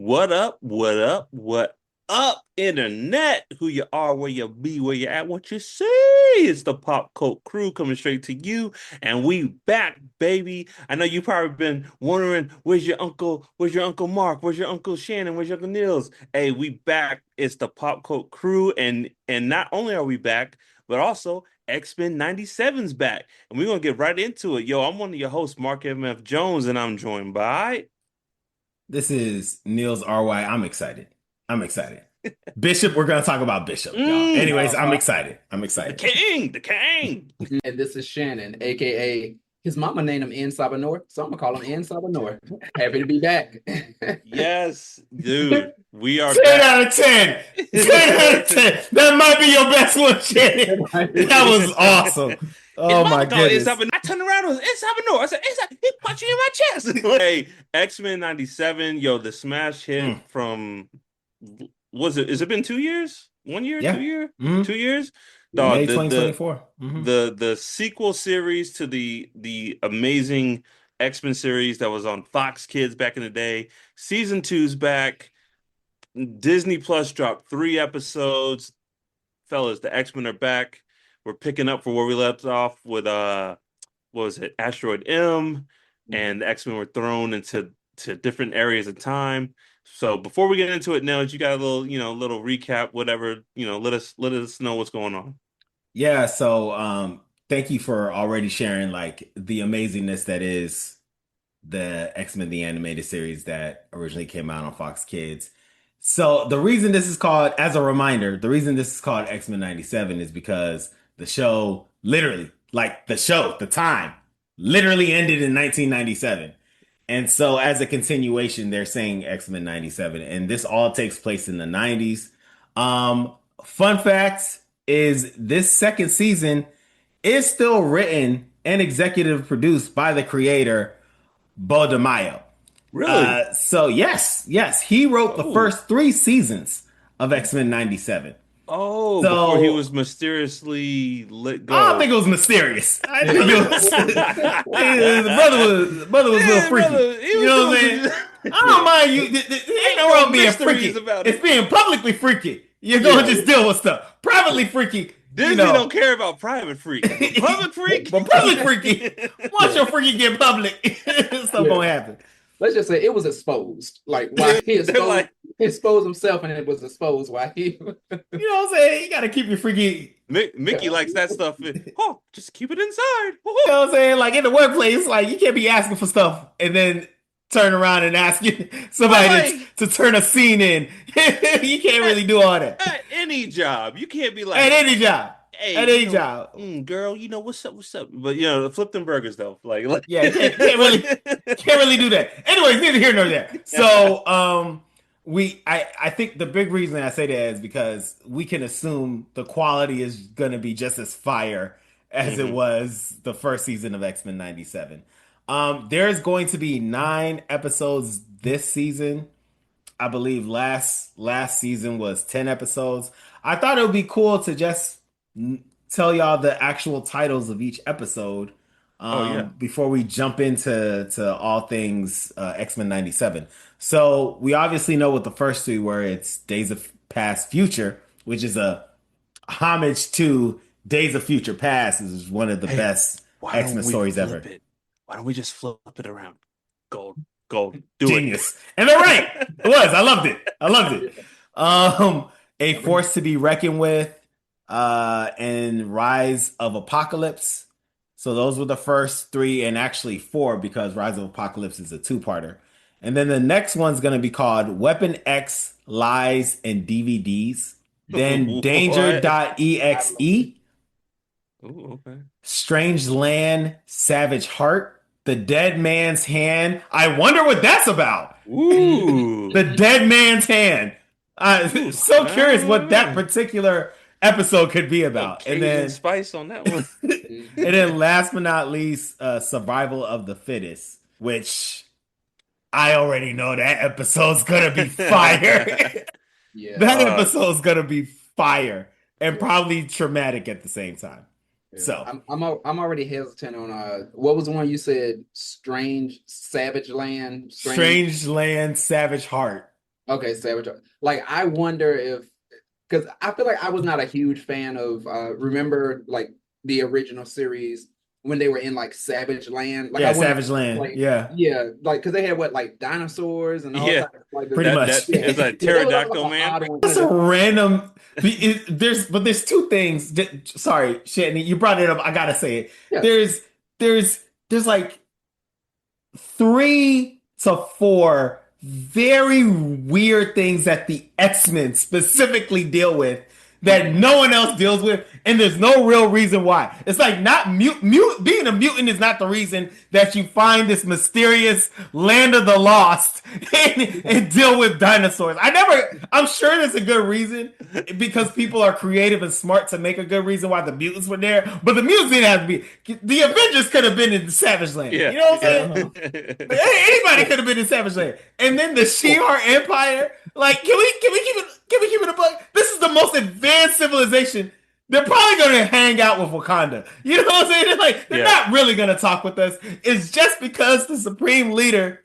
What up? What up? What up, internet? Who you are, where you be, where you at, what you see? It's the Pop Cult Crew coming straight to you, and we back, baby. I know you probably been wondering, where's your Uncle Mark? Where's your Uncle Shannon? Where's your Uncle Nils? Hey, we back. It's the Pop Cult Crew, and not only are we back, but also X-Men 97's back. And we're gonna get right into it. Yo, I'm one of your hosts, Mark M.F. Jones, and I'm joined by This is Niels RY. I'm excited. I'm excited. Bishop, we're going to talk about Bishop, y'all. Anyways, I'm Uh-huh. excited. I'm the excited. King, the King. And this is Shannon, aka his mama named him N Sabanor, so I'm gonna call him N Sabanor. Happy to be back. Yes, dude, we are 10 back. out of 10. 10 out of 10. That might be your best one, Shannon. That was awesome. His Oh my mama called goodness. Isabel. I turned around, it was Isabel. I said, Isabel, he punched you in my chest. Hey, X-Men 97, yo, the smash hit Mm. from, has it been 2 years? 1 year, Yeah. 2 year, Mhm. 2 years? May Dog, the the 2024. Mhm. the sequel series to the amazing X-Men series that was on Fox Kids back in the day. Season two's back. Disney Plus dropped 3 episodes. Fellas, the X-Men are back. We're picking up for where we left off with what was it, Asteroid M, and the X-Men were thrown into different areas of time. So before we get into it, Nels, you got a little, little recap, whatever, let us know what's going on. Yeah, so thank you for already sharing like the amazingness that is the X-Men the animated series that originally came out on Fox Kids. So the reason this is called, as a reminder, the reason this is called X-Men 97 is because the show literally, like the show, the time, literally ended in 1997. And so as a continuation, they're saying X-Men 97. And this all takes place in the 90s. Fun fact is this second season is still written and executive produced by the creator Bo DeMaio. Really? So yes, he wrote the Oh. first 3 seasons of X-Men 97. Oh, before he So was mysteriously let I don't think go. it was mysterious. I think it was the Yeah, brother was a little freaky. brother, he You was know what I'm doing saying? some. I don't mind you. Ain't Ain't no no wrong being mysteries freaky. about It's it. being publicly freaky. You're gonna Yeah. just deal with stuff. Privately freaky, you Disney know. don't care about private freaks, but public freak. But public freaky, once Yeah, your freaky get public, stuff yeah. gonna happen. Let's just say it was exposed. Like why he They're like exposed himself, and it was exposed why he. You know what I'm saying? You gotta keep your freaky. Mickey likes that stuff. Oh, just keep it inside. You know what I'm saying? Like in the workplace, like you can't be asking for stuff and then turn around and ask But somebody like to turn a scene in. You can't at, really do all that at any job, you can't be at like, any job. hey, At any job. girl, what's up, what's up? But flip them burgers though. Like, Yeah, can't really do that. Anyways, neither here nor there. So I think the big reason I say that is because we can assume the quality is gonna be just as fire as it hmm was the first season of X-Men 97. There's going to be 9 episodes this season. I believe last season was 10 episodes. I thought it would be cool to just tell y'all the actual titles of each episode Oh yeah. before we jump into all things X-Men 97. So we obviously know what the first 2 were. It's Days of Past Future, which is a homage to Days of Future Past. This is one of the Hey, best why don't X-Men we stories flip ever. it? Why don't we just flip it around? Gold, gold, do it. Genius. And they're right. It was. I loved it. I loved it. A force to be reckoned with, and Rise of Apocalypse. So those were the first 3, and actually 4, because Rise of Apocalypse is a two-parter. And then the next one's gonna be called Weapon X Lies and DVDs. Then What? I Danger.exe, love it. Ooh, okay. Strange Land, Savage Heart, The Dead Man's Hand. I wonder what that's about. The Ooh. Dead Man's Hand. I'm Ooh. so curious what that particular episode could be Little about. And Cajun then, spice on that one. and then last but not least, Survival of the Fittest, which I already know that episode's gonna be fire. Yeah, That uh, episode's gonna be fire and yeah, probably traumatic at the same time. yeah. So, I'm already hesitant on what was the one you said? Strange Savage Land, Strange. Strange Land, Savage Heart. Okay, Savage. Like I wonder if because I feel like I was not a huge fan of remember like the original series when they were in like Savage Land. Like I Yeah, wanted Savage Land. like Yeah, yeah, like because they had what like dinosaurs and all Yeah, types of, like pretty that much. yeah, is a yeah, that was like pterodactyl an man. odd one. That's a random. There's two things. Sorry, Shannon, you brought it up. I gotta say it. Yeah. There's there's there's like 3 to 4 very weird things that the X-Men specifically deal with that Mhm. no one else deals with, and there's no real reason why. It's like not being a mutant is not the reason that you find this mysterious land of the lost and deal with dinosaurs. I'm sure there's a good reason because people are creative and smart to make a good reason why the mutants were there, but the mutants didn't have to be. The Avengers could have been in Savage Land. Yeah, You know what I'm yeah. saying? Anybody could have been in Savage Land. And then the Shi'ar Empire. Like, can we keep it a buck? This is the most advanced civilization. They're probably gonna hang out with Wakanda. You know what I'm saying? They're Yeah. not really gonna talk with us. It's just because the supreme leader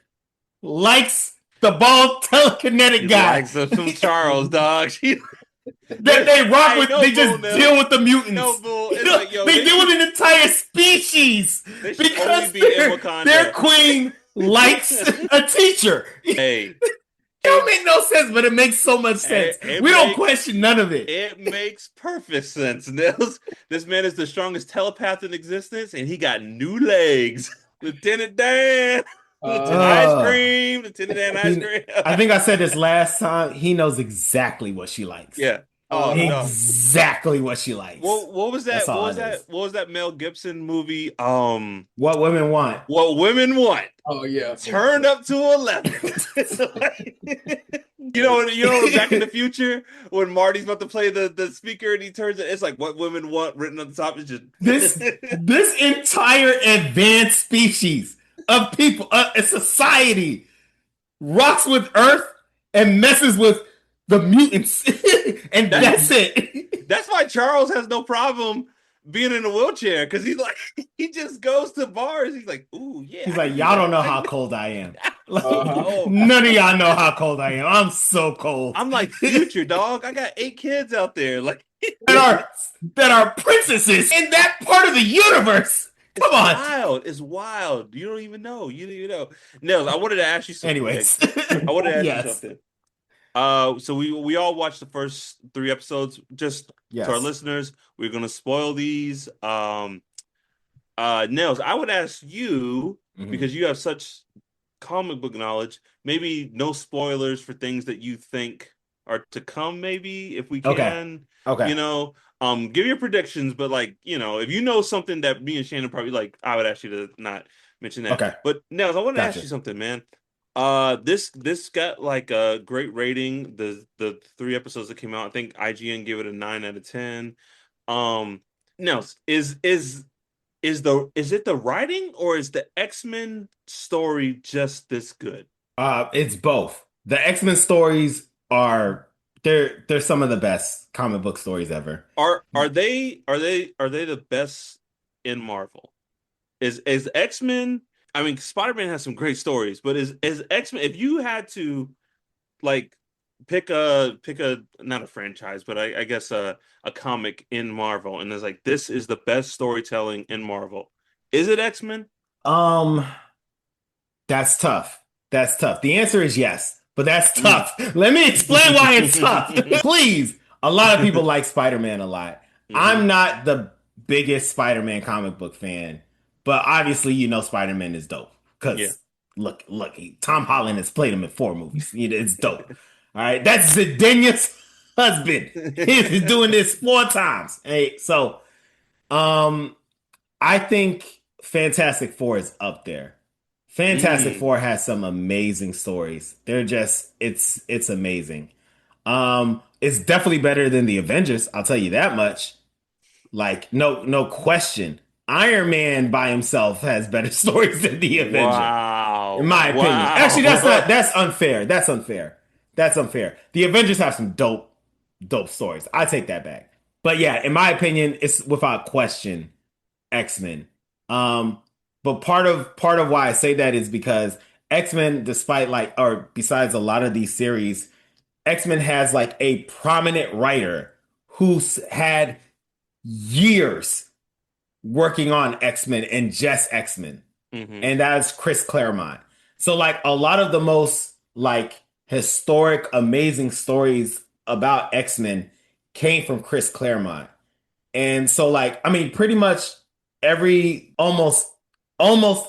likes the bald telekinetic He guy likes some Charles, dog. that they rock Hey, with. no They bull, just Nels. deal with the No mutants. bull. You It's know, like, yo, they deal with an entire species they should only because be in their Wakanda. queen likes a teacher. Hey, It don't it, make no sense, but it makes so much sense. it We don't makes question none of it. it makes perfect sense, Nils. This man is the strongest telepath in existence, and he got new legs. Lieutenant Dan, Lieutenant Ice Uh, Uh, Cream, Lieutenant Dan Ice he, Cream. I think I said this last time. He knows exactly what she likes. Yeah. Oh, uh-huh. dog. Exactly what she likes. What was That's that? What all was it that? is. What was that Mel Gibson movie? What women want. What Women Want. Oh yeah. Turned up to 11. Back in the future when Marty's about to play the speaker and he turns it, it's like what women want written on the top is just This this entire advanced species of people, a society, rocks with Earth and messes with the mutants, and That that's it. that's why Charles has no problem being in a wheelchair because he's like he just goes to bars. He's like, ooh, yeah, He's I like, can do y'all that. don't know how cold I am. Like, Uh-huh. Oh, none of y'all know how cold I am. I'm so cold. I'm like future dog. I got 8 kids out there. Like that are that are princesses in that part of the universe. it's Come on. wild. It's wild. You don't even know. You don't even know. Nels, I wanted to ask you something. Anyways, I wanted to ask you yes, something. So we all watched the first 3 episodes. Just to our yes. listeners, we're gonna spoil these. Nels, I would ask you Mhm. because you have such comic book knowledge. Maybe no spoilers for things that you think are to come. Maybe if we Okay. can, Okay. give your predictions. But like, if you know something that me and Shannon probably like, I would ask you to not mention that. Okay. But Nels, I want to ask Gotcha. you something, man. This got like a great rating. The 3 episodes that came out, I think IGN gave it a 9 out of 10. Nels, is it the writing or is the X-Men story just this good? It's both. The X-Men stories they're some of the best comic book stories ever. Are they the best in Marvel? Is X-Men, I mean Spider-Man has some great stories, but is X-Men, if you had to like pick a not a franchise, but I guess a comic in Marvel and it's like this is the best storytelling in Marvel. Is it X-Men? Um, that's tough. That's tough. The answer is yes, but that's Mm. tough. Let me explain why it's tough. Please. A lot of people like Spider-Man a lot. Hmm. I'm not the biggest Spider-Man comic book fan, but obviously Spider-Man is dope. Yeah. Because look, Tom Holland has played him in 4 movies. It's dope. All right. That's Zendaya's husband. He's doing this 4 times. Hey, so um I think Fantastic Four is up there. Fantastic Mm. Four has some amazing stories. It's amazing. It's definitely better than the Avengers, I'll tell you that much. Like no question. Iron Man by himself has better stories than the Avenger, in Wow. my opinion. Actually, Wow. that's unfair. That's unfair. That's unfair. The Avengers have some dope stories. I take that back. But yeah, in my opinion, it's without question X-Men. Um, but part of why I say that is because X-Men, despite or besides a lot of these series X-Men has like a prominent writer who's had years working on X-Men and just X-Men. Hmm. And that's Chris Claremont. So like a lot of the most like historic, amazing stories about X-Men came from Chris Claremont. And so like I mean pretty much every almost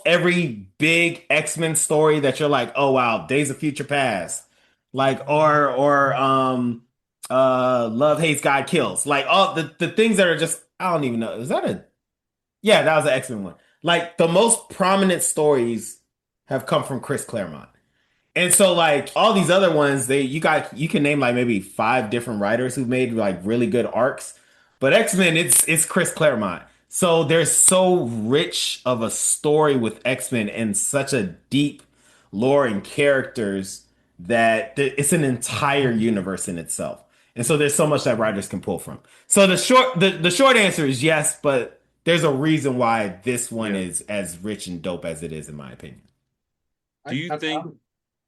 every big X-Men story that you're like, "Oh wow, Days of Future Past." Like or Love Hates God Kills. Like all the things that are just I don't even know. Is that a yeah, that was an X-Men one. Like the most prominent stories have come from Chris Claremont. And so like all these other ones, you can name like maybe five different writers who made like really good arcs. But X-Men, it's Chris Claremont. So there's so rich of a story with X-Men and such a deep lore and characters that it's an entire universe in itself. And so there's so much that writers can pull from. So the short answer is yes, but there's a reason why this one Yeah. is as rich and dope as it is, in my opinion. Do you I, think?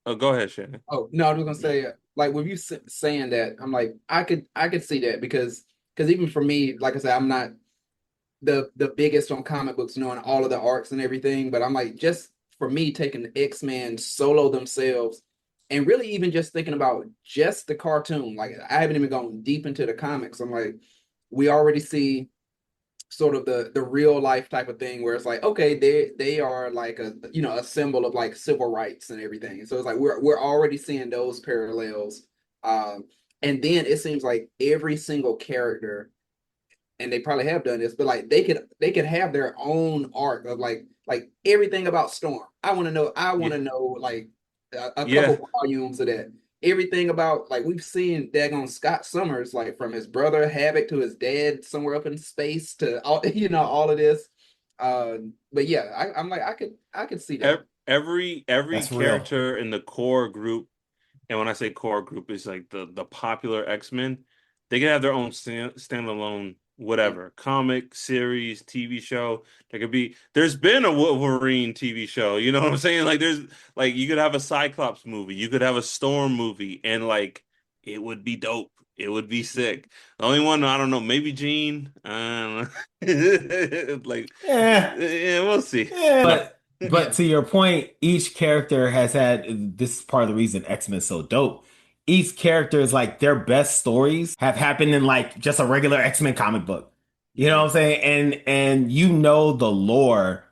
Oh, go ahead, Shannon. Oh no, I was gonna say like with you saying that, I'm like I could see that because even for me, like I said, I'm not the biggest on comic books, knowing all of the arcs and everything, but I'm like just for me taking the X-Men solo themselves and really even just thinking about just the cartoon, like I haven't even gone deep into the comics. I'm like we already see sort of the real life type of thing where it's like okay they are like a a symbol of like civil rights and everything, so it's like we're already seeing those parallels. And then it seems like every single character, and they probably have done this, but like they could have their own arc of like everything about Storm. I want Yeah, to know like a yeah. couple volumes of that. Everything about like we've seen daggone Scott Summers, like from his brother Havoc to his dad somewhere up in space to all all of this. But yeah, I'm like I could see that. Every That's real. character in the core group, and when I say core group, is like the popular X-Men. They can have their own standalone whatever comic series, TV show. There could be. There's been a Wolverine TV show. You know what I'm saying? Like there's like you could have a Cyclops movie, you could have a Storm movie, and like it would be dope. It would be sick. The only one I don't know, maybe Jean. I don't know. Like, Yeah. yeah, we'll see. Yeah, but Yeah. to your point, each character has had this is part of the reason X-Men is so dope. Each character is like their best stories have happened in like just a regular X-Men comic book. You know what Mhm. I'm saying? And you know the lore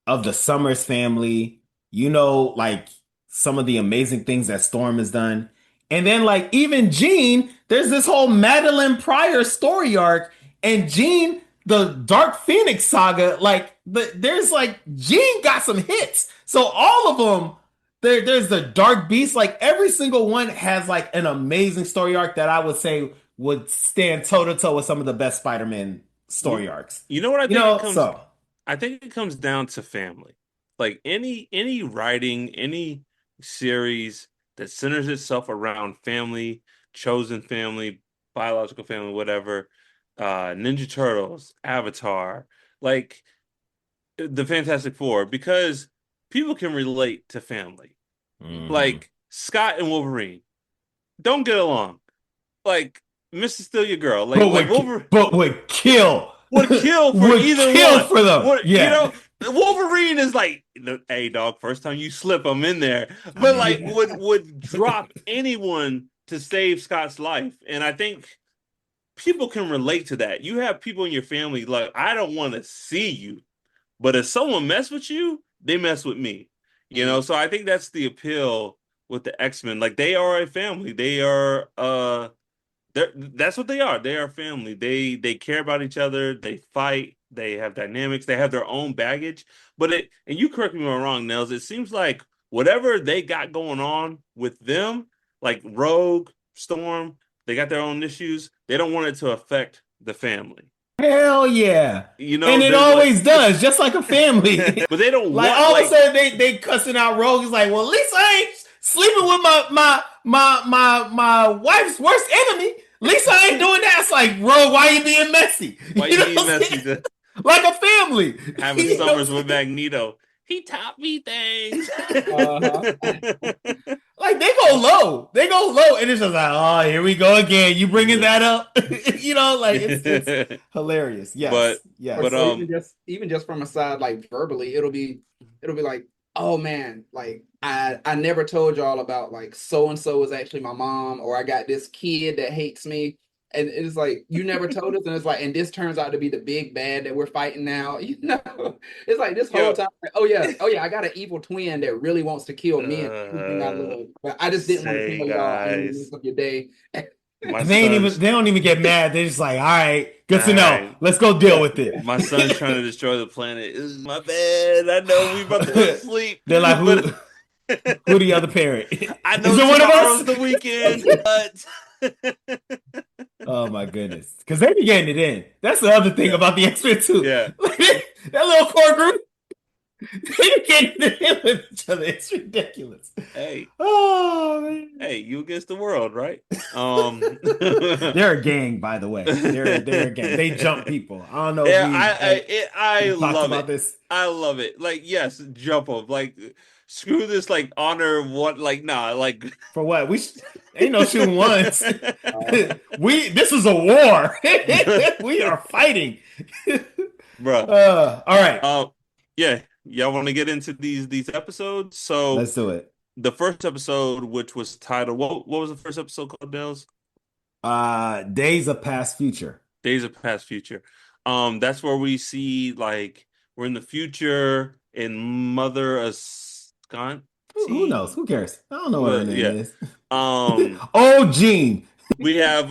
of the Summers family. You know, like some of the amazing things that Storm has done. And then, like, even Jean, there's this whole Madeline Pryor story arc. And Jean, the Dark Phoenix saga, there's like, Jean got some hits. So all of them, there's the Dark Beast. Like, every single one has like an amazing story arc that I would say would stand toe to toe with some of the best Spider-Man You, story arcs. you know what I You think it know, comes so. I think it comes down to family. Like any writing, any series that centers itself around family, chosen family, biological family, whatever, Ninja Turtles, Avatar, like the Fantastic Four, because people can relate to family. Mhm. Like Scott and Wolverine don't get along. Like Mr. Steal Your Girl, like Wolverine But would kill would kill for would either kill one. for them. What Yeah. Wolverine is like, hey dog, first time you slip, I'm in there. But like Yeah. would drop anyone to save Scott's life. And I think people can relate to that. You have people in your family like, I don't want to see you, but if someone mess with you, they mess with me. You know, Mhm. so I think that's the appeal with the X-Men. Like they are a family. They are that's what they are. They are family. They care about each other. They fight. They have dynamics. They have their own baggage. But it and you correct me if I'm wrong, Nels. It seems like whatever they got going on with them, like Rogue, Storm, they got their own issues. They don't want it to affect the family. Hell yeah. You know, And it there's like, always does, just like a family. but they don't Like want all of a like sudden they cussing out Rogue. It's like, well, at least I ain't sleeping with my wife's worst enemy. At least I ain't doing that. It's like, Rogue, why you being messy? why You you know being what I'm messy saying? to Like a family. having You know what summers I'm with saying? Magneto. He taught me things. Uh-huh. Like they go low, and it's just like, oh, here we go again. You bringing that up, like it's hilarious. But Yes, Or, but yes. or even just from a side, like verbally, it'll be like, oh man, like I never told y'all about like so and so is actually my mom, or I got this kid that hates me. And it's like you never told us, and it's like, and this turns out to be the big bad that we're fighting now. It's like this whole yo, time, like, oh yeah, I got an evil twin that really wants to kill me and everything I love, but I just didn't want to say tell y'all. I didn't mess guys, up your day. my And son's they don't even get mad. They're just like, all right, all good to know. right. Let's go deal Yeah, with it. My son's trying to destroy the planet. This is my bad. I know we about to go to sleep, They're like, but who the other parent? I Is know it one of us? tomorrow's the weekend, but Oh my goodness. Because they be getting it in. That's the other thing yeah, about the X-Men too. yeah. Like, that little core group, they be getting it in with each other. It's ridiculous. Hey, Oh man. hey, you against the world, right? They're a gang, by the way. They're a gang. They jump people. I don't know if Yeah, I we talked love about it. this. I love it. Like, yes, jump them. Like, screw this. Like, honor what? Like, nah. Like, For what? Ain't no shooting once. uh, This is a war. We are fighting. bruh. All right. Um, yeah, y'all want to get into these episodes? So Let's do it. the first episode, which was titled, what was the first episode called, Dales? Days of Past Future. Days of Past Future. That's where we see like we're in the future in Mother Wisconsin. Who knows? Who cares? I don't know what her Well, name yeah. is. Um, Oh, Jean. we have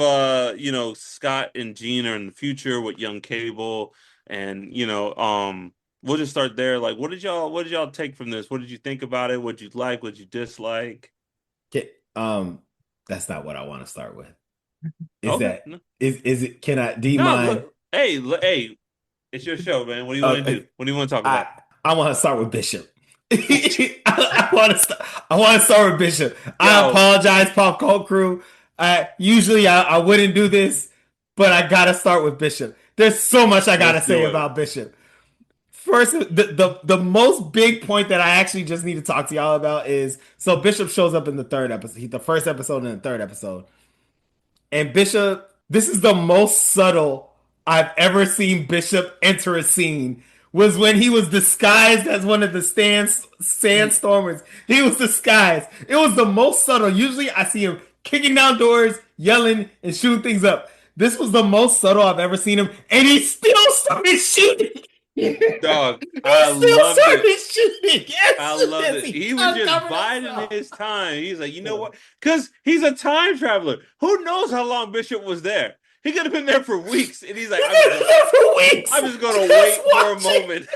Scott and Jean are in the future with young Cable, and we'll just start there. Like, what did y'all take from this? What did you think about it? What did you like? What did you dislike? Okay, that's not what I want to start with. Is Okay. that is it? Can I? Do you No, mind? hey, it's your show, man. What do you want to Uh, do? What do you want to talk I about? I want to start with Bishop. I want to start. I want to start with Bishop. I Yo, apologize, Pop Cult Crew. Usually I wouldn't do this, but I gotta start with Bishop. There's so much I gotta let's say do it. about Bishop. First, the most big point that I actually just need to talk to y'all about is so Bishop shows up in the third episode, the first episode and the third episode. And Bishop, this is the most subtle I've ever seen Bishop enter a scene. Was when he was disguised as one of the sandstormers. He was disguised. It was the most subtle. Usually I see him kicking down doors, yelling, and shooting things up. This was the most subtle I've ever seen him, and he still started shooting. Dog, He I still loved it. started shooting I as soon loved as it. he He was just uncovered biding himself. his time. He's like, you know what? Because he's a time traveler. Who knows how long Bishop was there? He could have been there for weeks, and he's like, He did it for weeks. I'm just gonna Just wait for a watching. moment.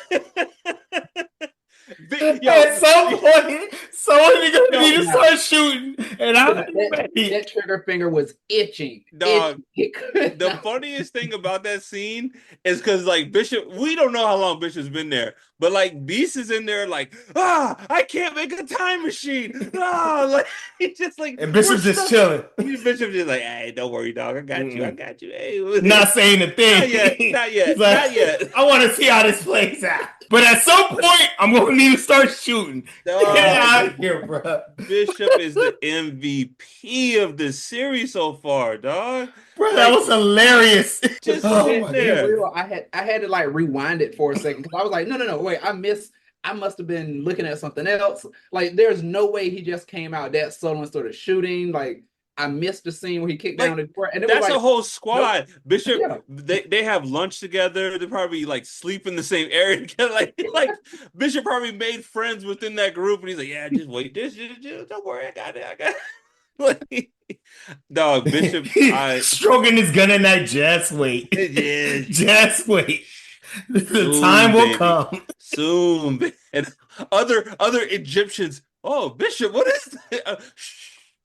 At Yo, some point, someone is gonna yo, need to start shooting, and I'm ready. that trigger finger was itching. dog. It could The not. funniest thing about that scene is because like Bishop, we don't know how long Bishop's been there, but like Beast is in there like, I can't make a time machine. Like he's just like And we're Bishop's just stuck. chilling, Bishop just like, hey, don't worry, dog. I got you. I Mm-mm. got you. Hey, not saying a thing. not yet, not He's yet, like, not yet. I want to see how this plays out, but at some point, I'm gonna need to start shooting. Get Dog, out of here, bro. Bishop is the MVP of this series so far, dog. Bro, that Like was hilarious. just Oh Man, sitting my to be there. goodness. real, I had to like rewind it for a second because I was like, no, wait, I must have been looking at something else. Like, there's no way he just came out that sudden and started shooting. Like, I missed the scene where he kicked down Like the door, and it was that's like, a whole nope, squad. Bishop, yeah, they have lunch together. They probably like sleep in the same area together. Like Bishop probably made friends within that group, and he's like, yeah, just wait, just don't worry, I got it, I got it. Like, dog, Bishop, I Stroking his gun at night. Just wait. yeah, Just wait. The time soon, will baby, come. soon, and other Egyptians. Oh, Bishop, what is that?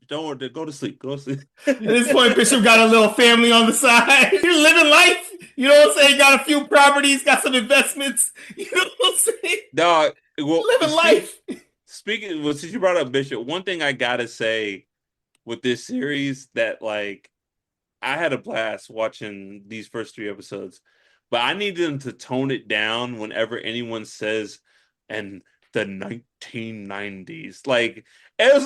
Don't worry, go to sleep, go to sleep. At this point, Bishop got a little family on the side. He's living life. You know what I'm saying? Got a few properties, got some investments. You know what I'm saying? Dog, well, Living life. speaking, well, since you brought up Bishop, one thing I gotta say with this series that like I had a blast watching these first three episodes, but I need them to tone it down whenever anyone says, and the 1990s. Like it was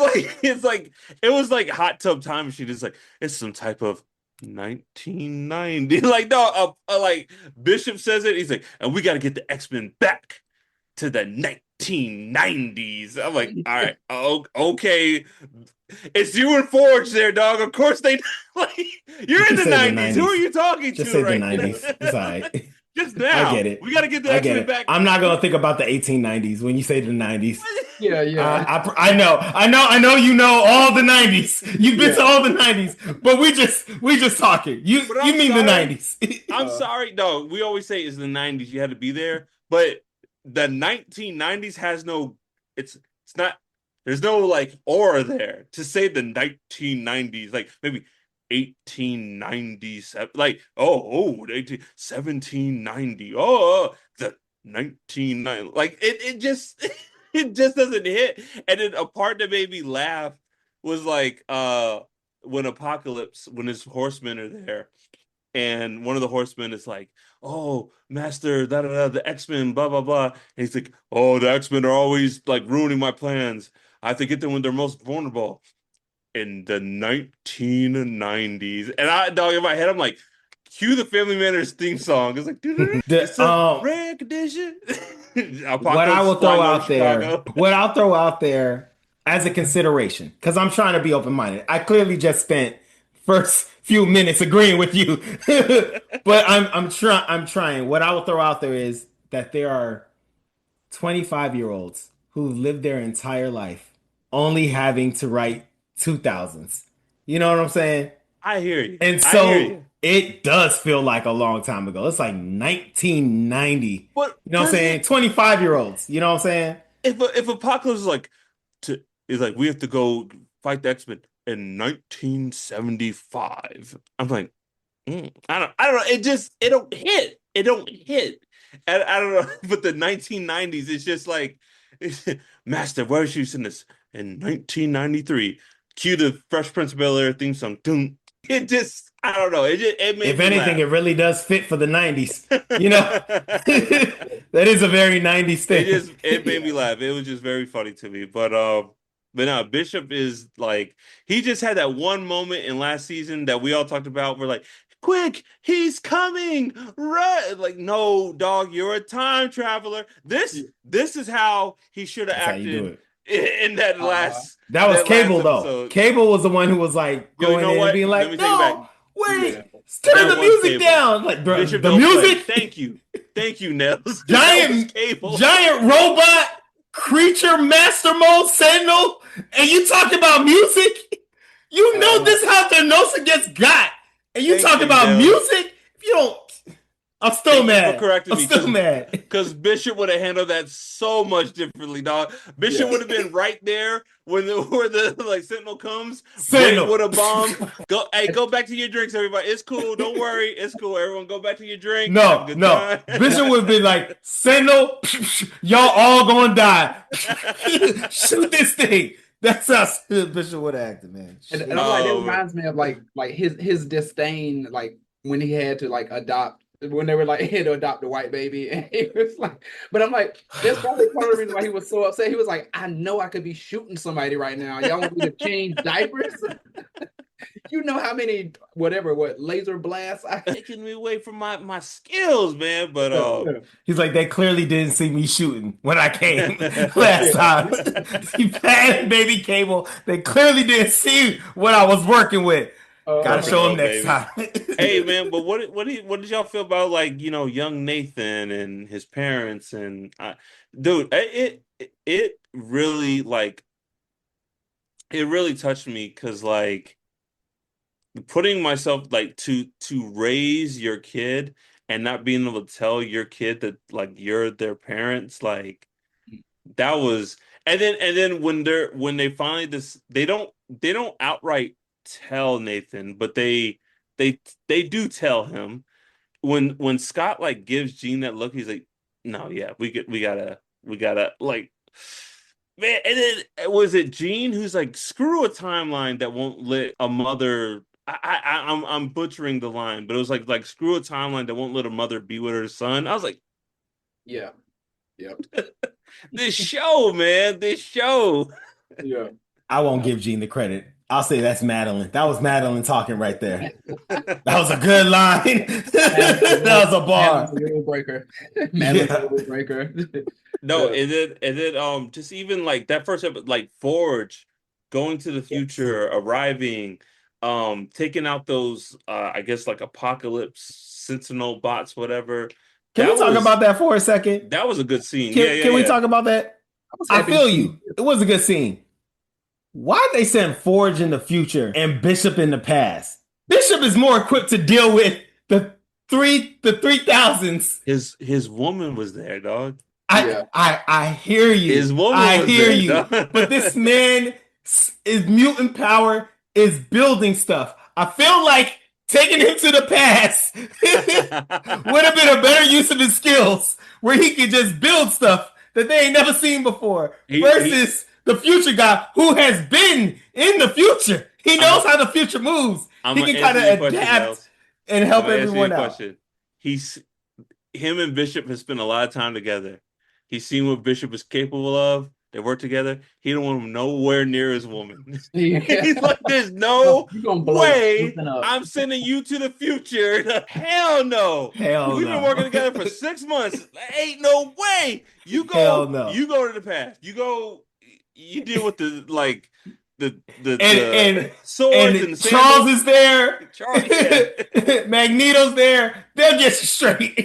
like it was like Hot Tub Time Machine. It's like it's some type of 1990. Like no, like Bishop says it. He's like, and we got to get the X-Men back to the 1990s. I'm like, all right, oh, okay. It's you and Forge there, dog. Of course they like You you're in can the say the 90s. Who are 90s. you talking Just to say the right now? 90s. It's all right. Just I get now. it. We got to get the I get X-Men it. back. I'm not gonna think about the 1890s when you say the 90s. Yeah, yeah, I know. You know all the 90s. You've been yeah. to all the 90s, but we just talking. But You I'm mean the sorry. 90s? I'm sorry. No, we always say it's the 90s. You had to be there. But the 1990s has no, it's not, there's no like aura there to say the 1990s, like maybe 1897, like, oh, 1790. Oh, the 1990. Like it just, it just doesn't hit. And then a part that made me laugh was like, when Apocalypse, when his horsemen are there and one of the horsemen is like, "Oh, Master, da da da, the X-Men, blah blah blah." And he's like, "Oh, the X-Men are always like ruining my plans. I have to get them when they're most vulnerable." In the 1990s, and I, dog, in my head, I'm like, cue the Family Matters theme song. It's like, The it's a rare condition. what I Apocalypse will throw flying over out there, Chicago. what I'll throw out there as a consideration, because I'm trying to be open-minded. I clearly just spent first few minutes agreeing with you, but I'm trying. What I will throw out there is that there are 25-year-olds who lived their entire life only having to write 2000s. You know what I'm saying? I hear you. And I hear so you. it does feel like a long time ago. It's like 1990. But You know what I'm does saying? it? 25-year-olds. You know what I'm saying? If Apocalypse is like to is like we have to go fight the X-Men in 1975. I'm like, I don't know. It don't hit. It don't hit. And I don't know. But the 1990s, it's just like Master, where is you in this in 1993? Cue the Fresh Prince of Bel-Air theme song. Dun. It just I don't know. It made If me anything, laugh. it really does fit for the 90s. You know? That is a very 90s thing. It made me Yeah. laugh. It was just very funny to me. But now Bishop is like he just had that one moment in last season that we all talked about. We're like, quick, he's coming. Right. Like, no, dog, you're a time traveler. This is how he should have That's how you do acted it. in Uh-huh. That was that last Cable, though. episode. Cable was the one who was like Yo, you going know in and what? being Let me like, take it back. no, Yeah. wait, turn That the was music Cable. down. Like, Bishop the don't play. music? Thank you. Thank you, Nels. That was giant Cable. giant robot creature master mode Sentinel, and you talk about music. You know Uh-huh. this is how Thanosa gets got, and you Thank talk you, about Nels. music. If you don't, I'm still Thank you for mad. correcting I'm me, still mad. because Bishop would have handled that so much differently, dog. Bishop Yeah. would have been right there when the where the like Sentinel comes, waiting Sentinel. with a bomb. Go back to your drinks, everybody. It's cool. Don't worry. It's cool. Everyone, go back to your drink. Have a No, good no. time. Bishop would be like, Sentinel, y'all all gonna die. Shoot this thing. That's how Bishop would have acted, man. And I'm like, that Oh man. reminds me of like his disdain, like when he had to like adopt when they were like he had to adopt a white baby, and he was like, but I'm like, that's probably part of the reason why he was so upset. He was like, I know I could be shooting somebody right now. Y'all want me to change diapers? You know how many what laser blasts I Taking me away from my skills, man. But He's like, they clearly didn't see me shooting when I came last time. You bad baby Cable. They clearly didn't see what I was working with. Gotta perfect show him world, next baby. time. Hey man, but what did y'all feel about like young Nathan and his parents and dude, it really like it really touched me because like putting myself like to raise your kid and not being able to tell your kid that like you're their parents, like that was. And then when they finally they don't outright tell Nathan, but they they do tell him when Scott like gives Gene that look. He's like, no, yeah, we gotta like, man. And then was it Gene who's like, screw a timeline that won't let a mother. I'm butchering the line, but it was like screw a timeline that won't let a mother be with her son. I was like, yeah. Yep. This show, man, this show. Yeah. I won't give Gene the credit. I'll say that's Madeline. That was Madeline talking right there. That was a good line. That was a Madeline's bar. a rule breaker. Madeline's a Yeah. rule breaker. No, and then just even like that first episode, like Forge going to the Yes. future, arriving, taking out those I guess like apocalypse sentinel bots, whatever. Can we That talk was about that for a second? that was a good scene. Yeah, Can we yeah, talk about that? I was I happy to feel see. you. It was a good scene. Why they send Forge in the future and Bishop in the past? Bishop is more equipped to deal with the 3000s. His woman was there, dog. Yeah. I hear you. His woman I was hear there, you. dog. But this man is mutant power is building stuff. I feel like taking him to the past would have been a better use of his skills, where he could just build stuff that they ain't never seen before. He Versus the future guy who has been in the future. He knows how the future moves. I'm He gonna can kind answer your of question, adapt Miles. and I'm help gonna answer your everyone out. question. He's him and Bishop have spent a lot of time together. He's seen what Bishop is capable of. They work together. He don't want him nowhere near his woman. Yeah. He's like, there's no You're gonna blow way something up. I'm sending you to the future. Hell no. Hell We've no. been working together for 6 months. Ain't no way. You Hell go. no. You go to the past. You go. You deal with the like the And swords and the Charles sandals. is there. Charles, yeah. Magneto's there. They'll get you straight.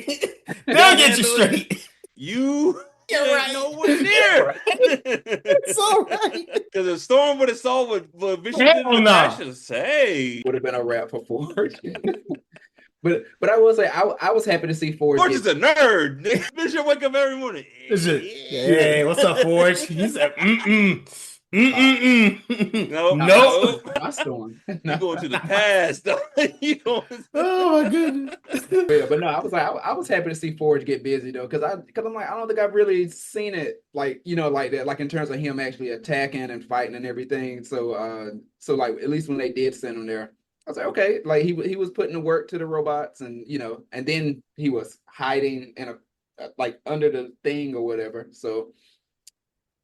They'll get you straight. You You're ain't right. nowhere near. It's all right. Because if Storm would have saw what Bishop Hell did in the no. past, should say Would have been a wrap for Ford. But I will say I was happy to see Ford. Forge is a nerd. Bishop wake up every morning. It's just, hey, what's up, Forge? He said, No, nope. Not Storm. You going to the past. You going Oh my goodness. Yeah, but no, I was happy to see Forge get busy though, because I'm like I don't think I've really seen it like like that, like in terms of him actually attacking and fighting and everything. So like at least when they did send him there, I was like, okay, like he was putting the work to the robots, and and then he was hiding in a like under the thing or whatever. So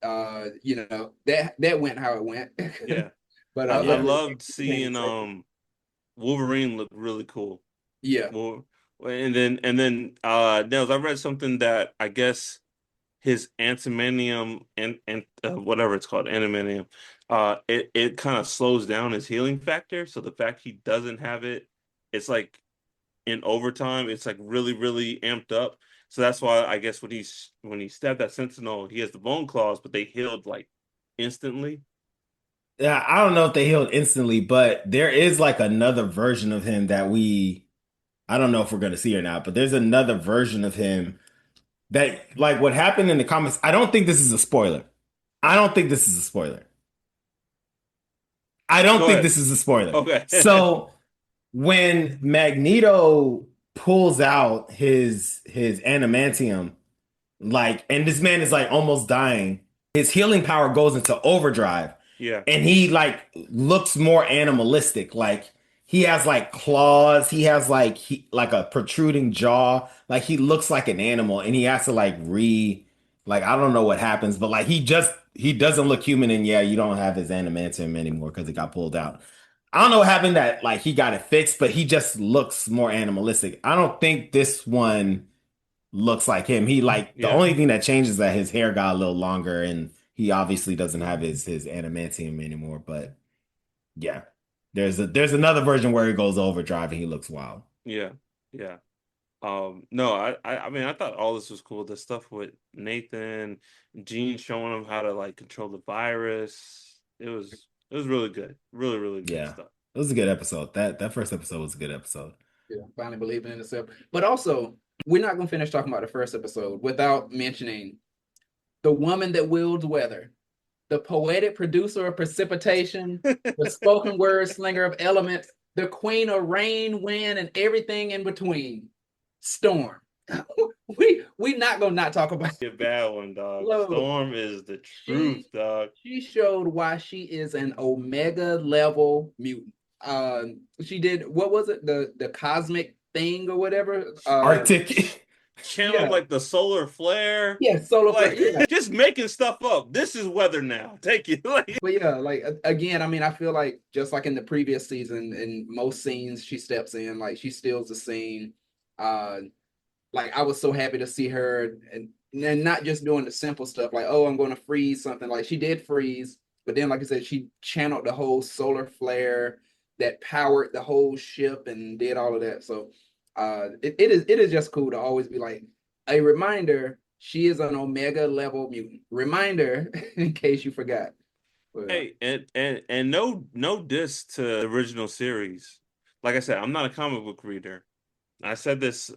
that went how it went. Yeah. But I luckily, loved seeing Wolverine look really cool. yeah. Well, and then Nels, I read something that I guess his antimanium and whatever it's called, animanium, it kind of slows down his healing factor. So the fact he doesn't have it, it's like in overtime, it's like really, really amped up. So that's why I guess when he stabbed that sentinel, he has the bone claws, but they healed like instantly. Yeah, I don't know if they healed instantly, but there is like another version of him that I don't know if we're going to see or not, but there's another version of him that, like, what happened in the comics. I don't think this is a spoiler. I don't think this is a spoiler. I don't Go think ahead. this is a spoiler. Okay. So when Magneto pulls out his adamantium, like, and this man is like almost dying, his healing power goes into overdrive. Yeah. And he like looks more animalistic. Like he has like claws. He has like a protruding jaw. Like he looks like an animal, and he has to like I don't know what happens, but like he doesn't look human. And yeah, you don't have his adamantium anymore because it got pulled out. I don't know what happened that like he got it fixed, but he just looks more animalistic. I don't think this one looks like him. He like the Yeah. only thing that changes is that his hair got a little longer, and he obviously doesn't have his adamantium anymore. But yeah, there's another version where he goes overdrive and he looks wild. Yeah. Yeah. No, I mean I thought all this was cool. The stuff with Nathan, Gene showing him how to like control the virus. It was really good. Really, really good Yeah. stuff. It was a good episode. That first episode was a good episode. Yeah, finally believing in itself. But also, we're not gonna finish talking about the first episode without mentioning the woman that wields weather, the poetic producer of precipitation, the spoken word slinger of elements, the queen of rain, wind, and everything in between. Storm. we not gonna not talk about A bad one, dog. Hello. Storm is the truth, dog. She showed why she is an omega level mutant. She did, what was it, the cosmic thing or whatever, Arctic channeling Yeah, like the solar flare. yeah, solar flare. Like Yeah, just making stuff up. This is weather now. Take it. Like, but yeah, like again, I mean, I feel like just like in the previous season, in most scenes she steps in, like she steals the scene. Uh, like I was so happy to see her, and not just doing the simple stuff like, oh, I'm going to freeze something. Like she did freeze, but then like I said, she channeled the whole solar flare that powered the whole ship and did all of that. So it is just cool to always be like a reminder she is an omega level mutant. Reminder in case you forgot. Well, hey, and no diss to the original series. Like I said, I'm not a comic book reader. I said this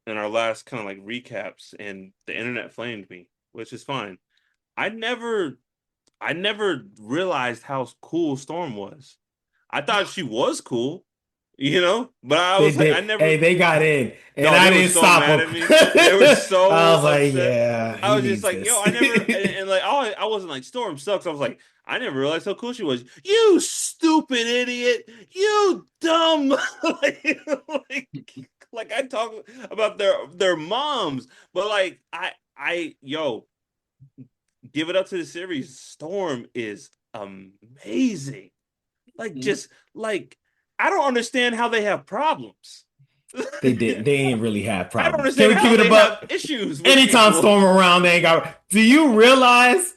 in our last kind of like recaps, and the internet flamed me, which is fine. I never I never realized how cool Storm was. I thought she was cool, but I They was like, did. I never. Hey, they got in, and Dog, I they were didn't so stop mad them. at me. They were I so was like, upset. yeah, I he was just needs like, this. I never, and like, I wasn't like Storm sucks. I was like, I never realized how cool she was. You stupid idiot! You dumb! like, like I talk about their moms, but like yo, give it up to the series. Storm is amazing. Like just like I don't understand how they have problems. They didn't. They ain't really have I don't problems. Can understand we keep how it a they have buck? issues with Anytime people. Storm around, they ain't got. Do you realize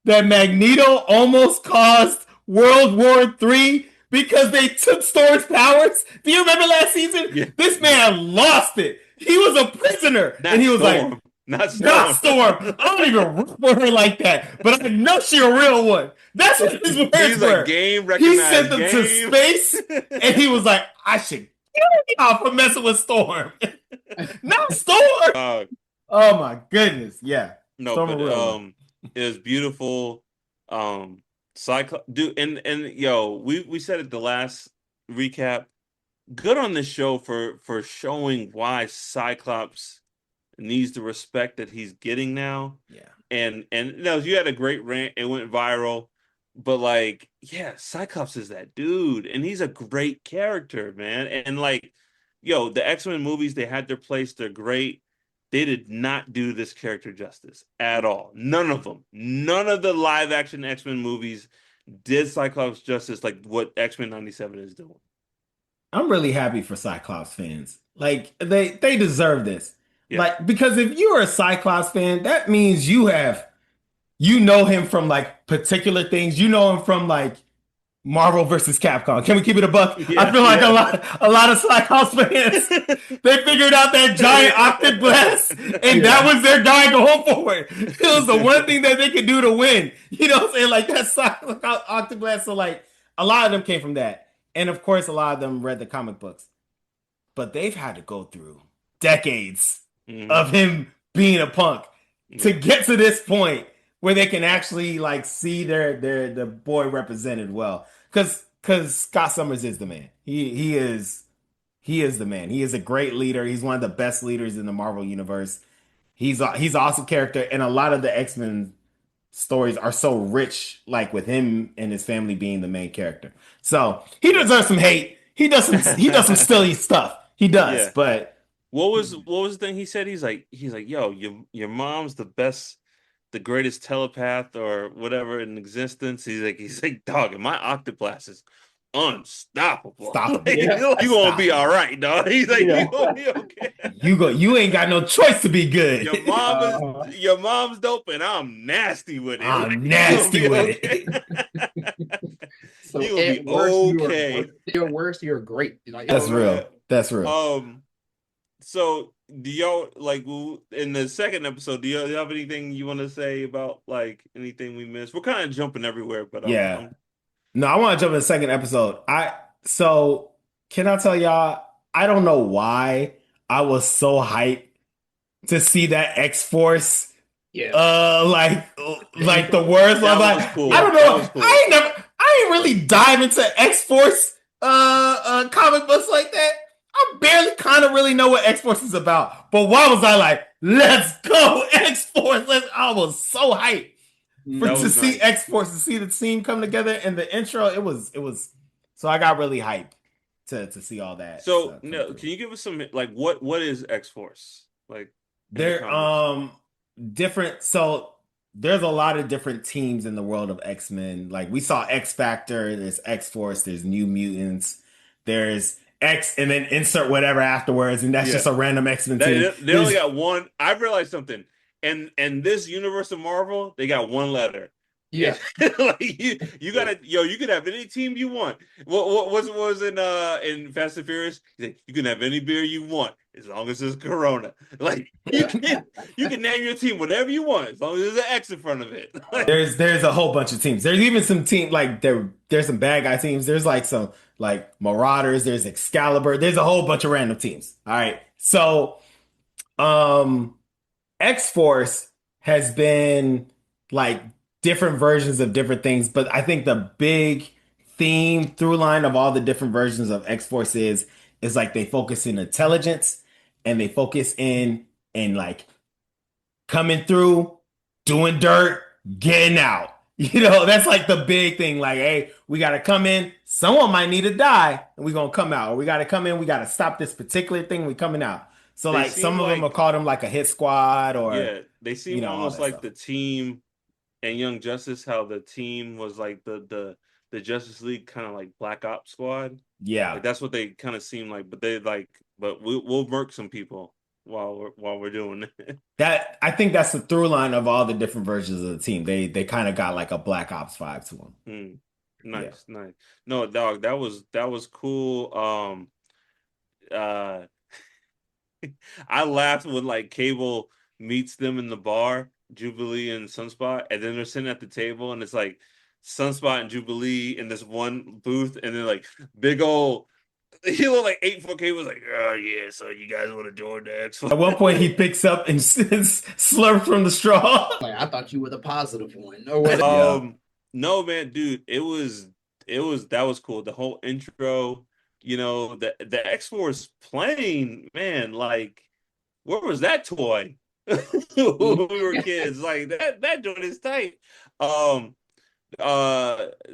that Magneto almost caused World War III because they took Storm's powers? Do you remember last season? Yeah, This man lost it. He was a prisoner, and not he was like, Storm, not "Not Storm. Storm. I don't even root for her like that, but I know she a real one." That's what his words He's like were. game He sent recognized them to game. space, and he was like, "I should kill y'all for messing with Storm, not Storm." uh, Oh my goodness, yeah, no, Storm a but real one. it was beautiful. Cyclops, dude, and yo, we said it the last recap. Good on this show for showing why Cyclops needs the respect that he's getting now. Yeah. And you had a great rant, it went viral, but like, yeah, Cyclops is that dude, and he's a great character, man. And like, yo, the X-Men movies, they had their place, they're great. They did not do this character justice at all. None of them. None of the live action X-Men movies did Cyclops justice like what X-Men 97 is doing. I'm really happy for Cyclops fans. Like they deserve this. Yeah. Like because if you're a Cyclops fan, that means you know him from like particular things. You know him from like Marvel versus Capcom. Can we keep it a buck? I Yeah, feel like yeah. a lot of Cyclops fans they figured out that giant octave blast, and that yeah, was their guy going forward. It was the one thing that they could do to win. You know what I'm saying? Like that octave blast. So like a lot of them came from that, and of course a lot of them read the comic books. But they've had to go through decades Mhm. of him being a punk to Yeah. get to this point where they can actually like see the boy represented well. Because Scott Summers is the man. He is the man. He is a great leader. He's one of the best leaders in the Marvel universe. He's an awesome character, and a lot of the X-Men stories are so rich, like with him and his family being the main character. So he Yeah. deserves some hate. He does some silly stuff. He does, Yeah. but What was the thing he said? He's like, yo, your mom's the best, the greatest telepath or whatever in existence. He's like, dog, and my octoblast is unstoppable. stoppable. Like, yeah, you gonna be all Unstoppable. right, dog. He's like, you yeah. gonna be okay. You ain't got no choice to be Your good. mom is Uh, your mom's dope, and I'm nasty with it. Like, I'm you gonna nasty be with okay. it. so You gonna be at worst, you are okay. great. You're worst, you're great. Like, That's Oh man. real. That's real. So do y'all like in the second episode? Do y'all have anything you want to say about like anything we missed? We're kind of jumping everywhere, but Yeah. I'm No, I want to jump in the second episode. So can I tell y'all, I don't know why I was so hyped to see that X-Force yeah, like thing the from words. I'm that like, was I yeah, cool. don't That know. was cool. I ain't really dive into X-Force comic books like that. I barely kind of really know what X-Force is about. But why was I like, let's go, X-Force? I was so hyped for That mhm. to was see nice. X Force, to see the team come together, and the intro, it was so I got really hyped to see all that So, stuff come no, through. can you give us some like what is X-Force like in the They're comics? different. So there's a lot of different teams in the world of X-Men. Like we saw X Factor, there's X-Force, there's New Mutants, there's X, and then insert whatever afterwards, and that's Yeah, just a random X-Men team. they only There's got one. I've realized something, and this universe of Marvel, they got one letter. And Yeah. like you gotta you can have any team you want. What was in Fast and Furious? He's like, you can have any beer you want as long as it's Corona. Like you can name your team whatever you want as long as there's an X in front of it. there's a whole bunch of teams. There's even some team like there's some bad guy teams. There's like some like Marauders, there's Excalibur, there's a whole bunch of random teams. All right. So um X-Force has been like different versions of different things, but I think the big theme through line of all the different versions of X-Force is like they focus in intelligence and they focus in like coming through, doing dirt, getting out. That's like the big thing. Like, hey, we got to come in. Someone might need to die, and we're going to come out. Or we got to come in. We got to stop this particular thing. We coming out. So, They like, seem some of them are like called them like a hit squad or, yeah, they seem all almost that like stuff. the team and Young Justice, how the team was like the Justice League kind of like Black Ops Squad. Yeah. Like that's what they kind of seem like, but they like, but we'll murk some people while we're doing it. I think that's the through line of all the different versions of the team. They kind of got like a Black Ops vibe to them. Mm, Yeah. nice, nice. No, dog, that was cool. Uh, I laughed when like Cable meets them in the bar, Jubilee and Sunspot, and then they're sitting at the table, and it's like Sunspot and Jubilee in this one booth, and then like big old he looked like 8 foot Cable was like, oh yeah, so you guys want to join the X? At one point, he picks up and slurps from the straw. Like I thought you were the positive one, or what? Yeah. No man, dude, it was that was cool. The whole intro, the X-Force plane, man, like where was that toy when we were kids? Like that joint is tight. Um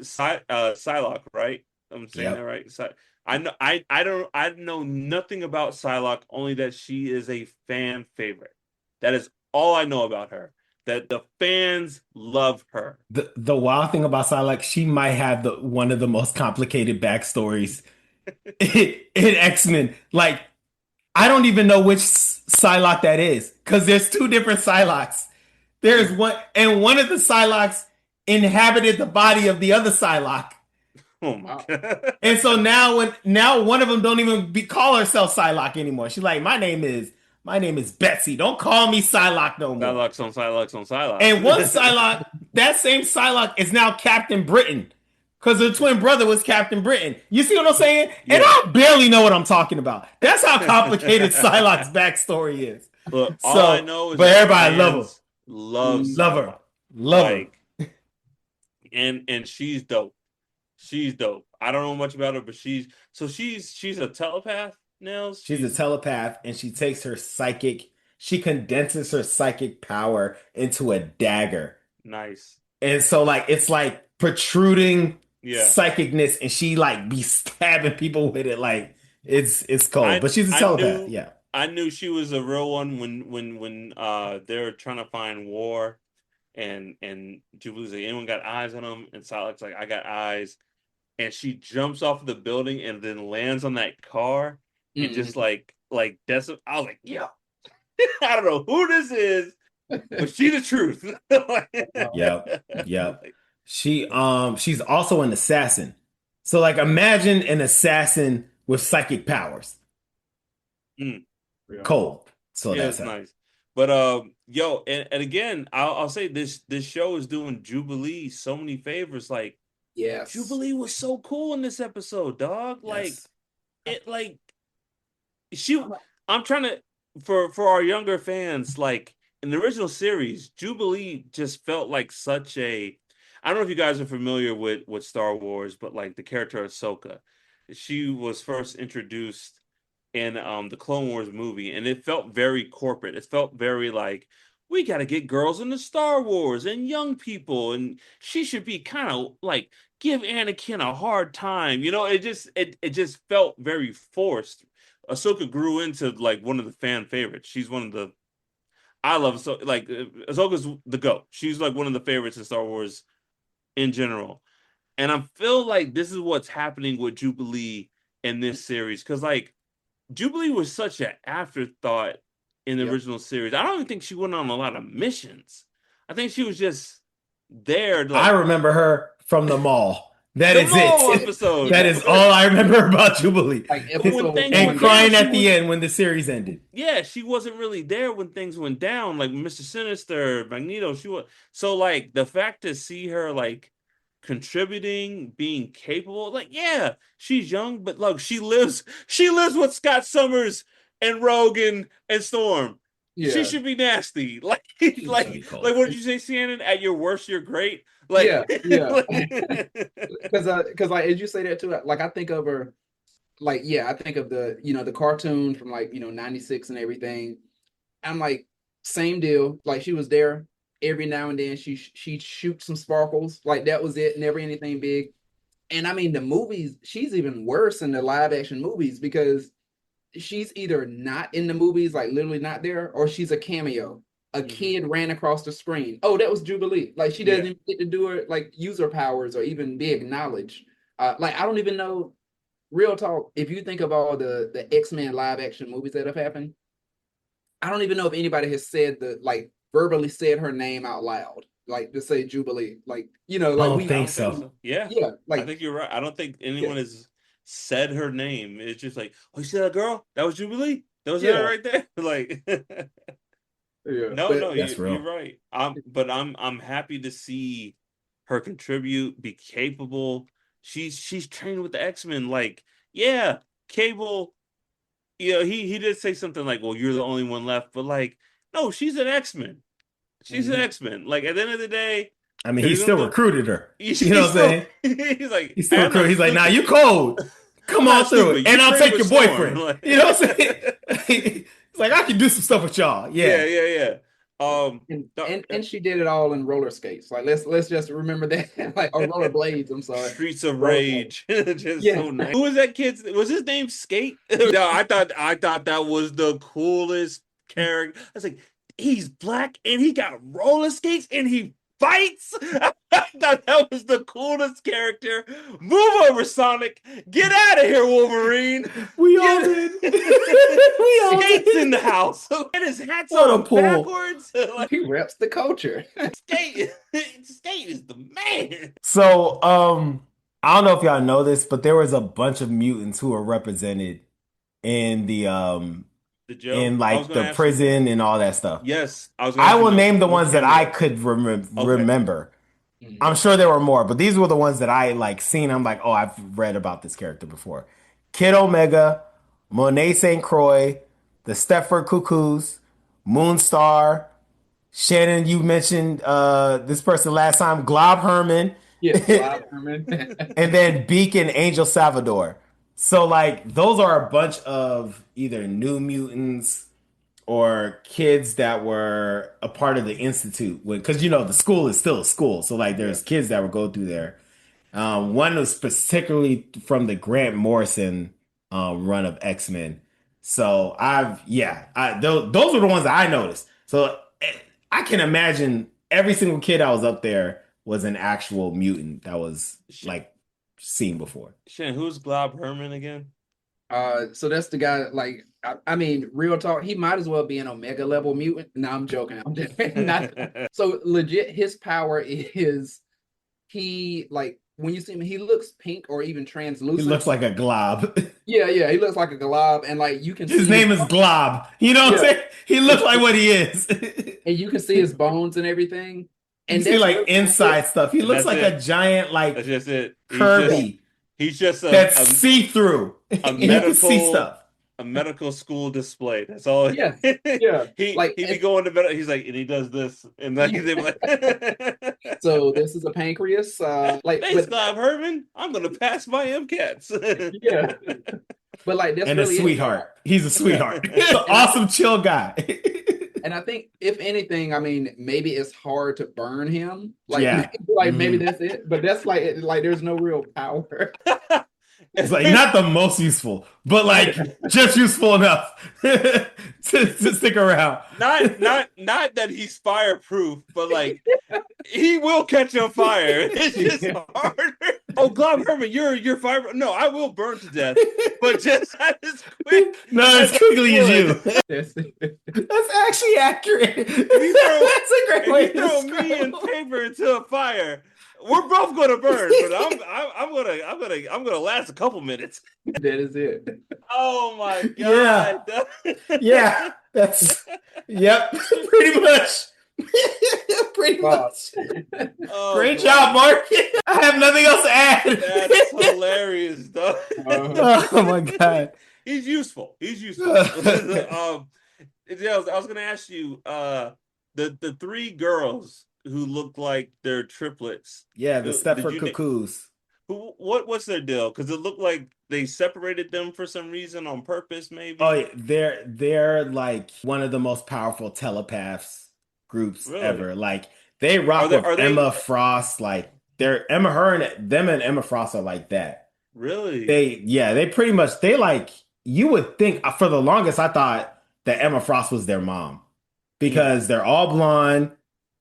Psylocke, right? I'm saying that Yep. right. I know nothing about Psylocke, only that she is a fan favorite. That is all I know about her. That the fans love her. The wild thing about Psylocke, she might have the one of the most complicated backstories in X-Men. Like, I don't even know which Psylocke that is because there's two different Psylocks. There's one, and one of the Psylocks inhabited the body of the other Psylocke. Oh my god. And so now one of them don't even call herself Psylocke anymore. She's like, my name is Betsy. Don't call me Psylocke no more. Psylocke's on Psylocke's on And one Psylocke. Psylocke, that same Psylocke is now Captain Britain. Because her twin brother was Captain Britain. You see what I'm saying? And Yeah. I barely know what I'm talking about. That's how complicated Psylocke's backstory is. Look, all I So, know is but that everybody love her. fans love Love her. Psylocke. Love her. Like, and she's dope. She's dope. I don't know much about her, but she's a telepath now. She's a telepath and she condenses her psychic power into a dagger. Nice. And so like it's like protruding Yeah. psychicness and she like be stabbing people with it like it's cold. I But she's a I telepath, knew yeah. I knew she was a real one when they're trying to find War and Jubilee's like, anyone got eyes on him? And Psylocke's like, I got eyes. And she jumps off of the building and then lands on that car and just like that's I was like, yeah. I don't know who this is, but she the truth. Yep. Yep. She's also an assassin. So like imagine an assassin with psychic powers. Mm. Cold. So Yeah, that's it's her. nice. But yo, and again, I'll say this show is doing Jubilee so many favors. Like Yes. Jubilee was so cool in this episode, dog. Like Yes. it like I'm trying to for our younger fans, like in the original series, Jubilee just felt like such a I don't know if you guys are familiar with Star Wars, but like the character Ahsoka. She was first introduced in the Clone Wars movie, and it felt very corporate. It felt very like we got to get girls into Star Wars and young people, and she should be kind of like give Anakin a hard time. It just felt very forced. Ahsoka grew into like one of the fan favorites. She's one of the I love so like Ahsoka's the GOAT. She's like one of the favorites in Star Wars in general. And I feel like this is what's happening with Jubilee in this series. Because like Jubilee was such an afterthought in the Yep. original series. I don't even think she went on a lot of missions. I think she was just there, I like remember her from the mall. That the is mall it. episode. That is all I remember about Jubilee. Like But when episode things And went one. down, crying at the end when the series ended. yeah, she wasn't really there when things went down, like Mr. Sinister, Magneto. She was so like the fact to see her like contributing, being capable, like yeah, she's young, but look, she lives with Scott Summers and Rogan and Storm. She Yeah. should be nasty. Like She's so like cold. like what did you say, Shannon? At your worst, you're great. Like, Yeah, yeah. like- Because like as you say that too, like I think of her, like yeah, I think of the cartoon from like 96 and everything. I'm like same deal. Like she was there every now and then. She'd shoot some sparkles. Like that was it. Never anything big. And I mean the movies. She's even worse in the live action movies because she's either not in the movies, like literally not there, or she's a cameo. A Mhm. kid ran across the screen. Oh, that was Jubilee. Like she doesn't even get to do her like use her powers or even be acknowledged. Like I don't even know. Real talk. If you think of all the X-Men live action movies that have happened, I don't even know if anybody has said the like verbally said her name out loud, like to say Jubilee. Like I like don't we I think don't think so. so. Yeah, yeah I like think you're right. I don't think yeah anyone has said her name. It's just like, oh, you see that girl? That was Jubilee. That was her yeah right there. Like, yeah. no, But no, That's you're real. right. But I'm happy to see her contribute, be capable. She's trained with the X-Men. Like, yeah, Cable. He did say something like, "Well, you're the only one left," but like, no, she's an X-Men. She's an mhm. X-Men. Like at the end of the day, I mean, if he you're gonna still go, recruited her. he's, You know he's what I'm still saying? he's like, He still "Hey, I'm not recruited. He's like, nah, stupid. you cold. I'm Come not on through it. stupid. You And I'll train take with your Storm." boyfriend. Like, You know what I'm saying? He's like, I can do some stuff with y'all. yeah, Yeah. yeah, yeah. and No, and she did it all in roller skates. Like let's just remember that. Like or roller blades. I'm sorry, Streets of roller blades. Rage, just Yeah, so nice. Who was that kid? Was his name Skate? No, I thought that was the coolest character. I was like, he's black and he got roller skates and he fights. I thought that was the coolest character. Move over, Sonic. Get out of here, Wolverine. We all Get did. We all Skates in the did. house. And his hat's What a on pull. backwards. Like he reps the culture. Skate, Skate is the man. So, I don't know if y'all know this, but there was a bunch of mutants who were represented in the The Joe. in I was like gonna the ask you. prison and all that stuff. Yes, I was gonna I ask you will no name the no ones that I cameo. could Okay. remember. I'm Mhm. sure there were more, but these were the ones that I like seen. I'm like, oh, I've read about this character before. Kid Omega, Monet St. Croix, the Stepford Cuckoos, Moonstar. Shannon, you mentioned this person last time, Glob Herman, Yes, Glob Herman. and then Beacon Angel Salvador. So like those are a bunch of either new mutants or kids that were a part of the institute because the school is still a school, so like Yeah. there's kids that would go through there. One was particularly from the Grant Morrison run of X-Men. So those were the ones that I noticed. So I can imagine every single kid that was up there was an actual mutant that was Sh- like seen before. Shan, who's Glob Herman again? So that's the guy. Like, I mean, real talk. He might as well be an Omega level mutant. No, I'm joking. I'm just not. So legit, his power is he like when you see him, he looks pink or even He translucent. looks like a glob. Yeah, yeah, he looks like a glob, and like you can His see name is Glob. You know what I'm yeah, saying? He looks like what he is. and you can see his bones and everything, You and can see that's like really inside stuff. He And looks that's like a it. giant like That's just it. yeah, Kirby He's just that's see-through. a And you can see medical stuff. a medical school display. That's all. yeah, yeah. he Like, be going to bed. He's like, and he does this, and like yeah. they be like, So this is a pancreas. Like, thanks, but Glob Herman. I'm gonna pass my MCATs. yeah, but like that's And a really it. sweetheart. He's a sweetheart. He's an awesome chill guy. And I think if anything, I mean, maybe it's hard to burn him. Like Yeah. maybe Mhm. that's it. But that's like there's no real power. It's like not the most useful, but like just useful enough to stick around. not that he's fireproof, but like he will catch on fire. It's just harder. Oh, Glob Herman, you're fire. No, I will burn to death, but just not as quick Not as as I quickly as you. would. That's it. That's actually accurate. If you throw That's a great if way you to throw describe me and it. paper into a fire, we're both gonna burn. But I'm gonna last a couple minutes. That is it. Oh my Yeah. god. Yeah. That's yep. Pretty much. Pretty Wow. much. Oh Great job, god. Mark. I have nothing else to add. That's hilarious, though. Oh my God. He's useful. He's useful. Yeah, I was gonna ask you, the three girls who look like they're triplets. Yeah, the Did Stepford you Cuckoos. what's their deal? Because it looked like they separated them for some reason on purpose, Oh, maybe. yeah, they're like one of the most powerful telepaths groups Really? ever. Like they Are rock they with are they Emma Frost. Like they're Emma, her and them and Emma Frost are like that. really? They pretty much they like you would think for the longest I thought that Emma Frost was their mom Mm, because they're all blonde.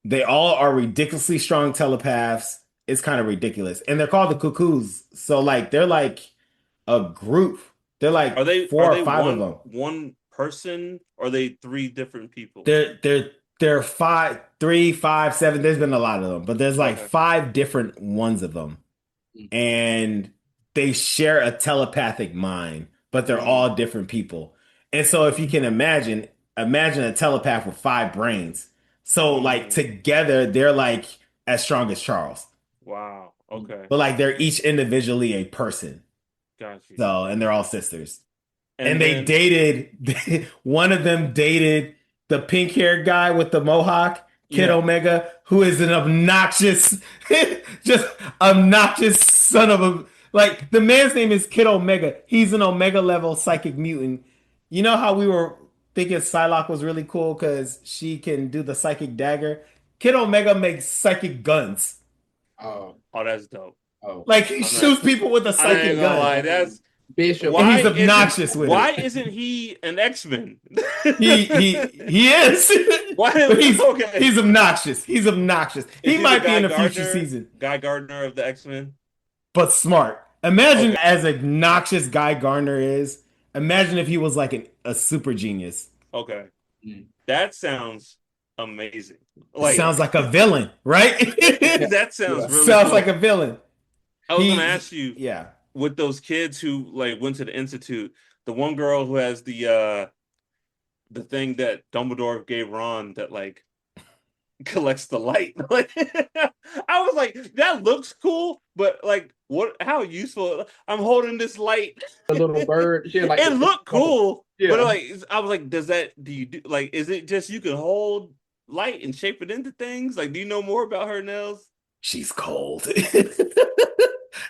They all are ridiculously strong telepaths. It's kind of ridiculous. And they're called the Cuckoos. So like they're like a group. They're Are like they four are or they five of one them. one person? Or are they three different people? They're five, three, five, seven. There's been a lot of them, but there's like Okay. five different ones of them. And they share a telepathic mind, but they're Mm, all different people. And so if you can imagine a telepath with five brains. So like mm. together they're like as strong as Charles. Wow. Okay. But like they're each individually a person. Got you. So and they're all sisters. And And they then dated one of them dated the pink-haired guy with the mohawk, Kid yeah. Omega, who is an obnoxious, just obnoxious son of a like the man's name is Kid Omega. He's an Omega level psychic mutant. You know how we were thinking Psylocke was really cool because she can do the psychic dagger? Kid Omega makes psychic guns. Oh, Oh, that's dope. oh. Like he I'm not shoots people with a I ain't psychic gonna gun. lie. That's Bishop. And why he's isn't obnoxious with why it. isn't he an X-Men? He is. Why But okay. he's obnoxious. He's obnoxious. Is He he the might be Guy in a future Gardner? season, Guy Gardner of the X-Men? but smart. Imagine Okay. as obnoxious Guy Gardner is. Imagine if he was like a super genius. Okay. Mm. That sounds amazing. It Like sounds like a villain, right? Yeah, that sounds yeah. really Sounds like cool. a villain. I was gonna ask you Yeah. with those kids who like went to the institute, the one girl who has the thing that Dumbledore gave Ron that like collects the light. Like I was like, that looks cool, but like what how useful I'm holding this light. The little bird. She had like It looked cool, but yeah. like I was like, does that do you do like is it just you can hold light and shape it into things? Like, do you know more about her, Nels? She's cold.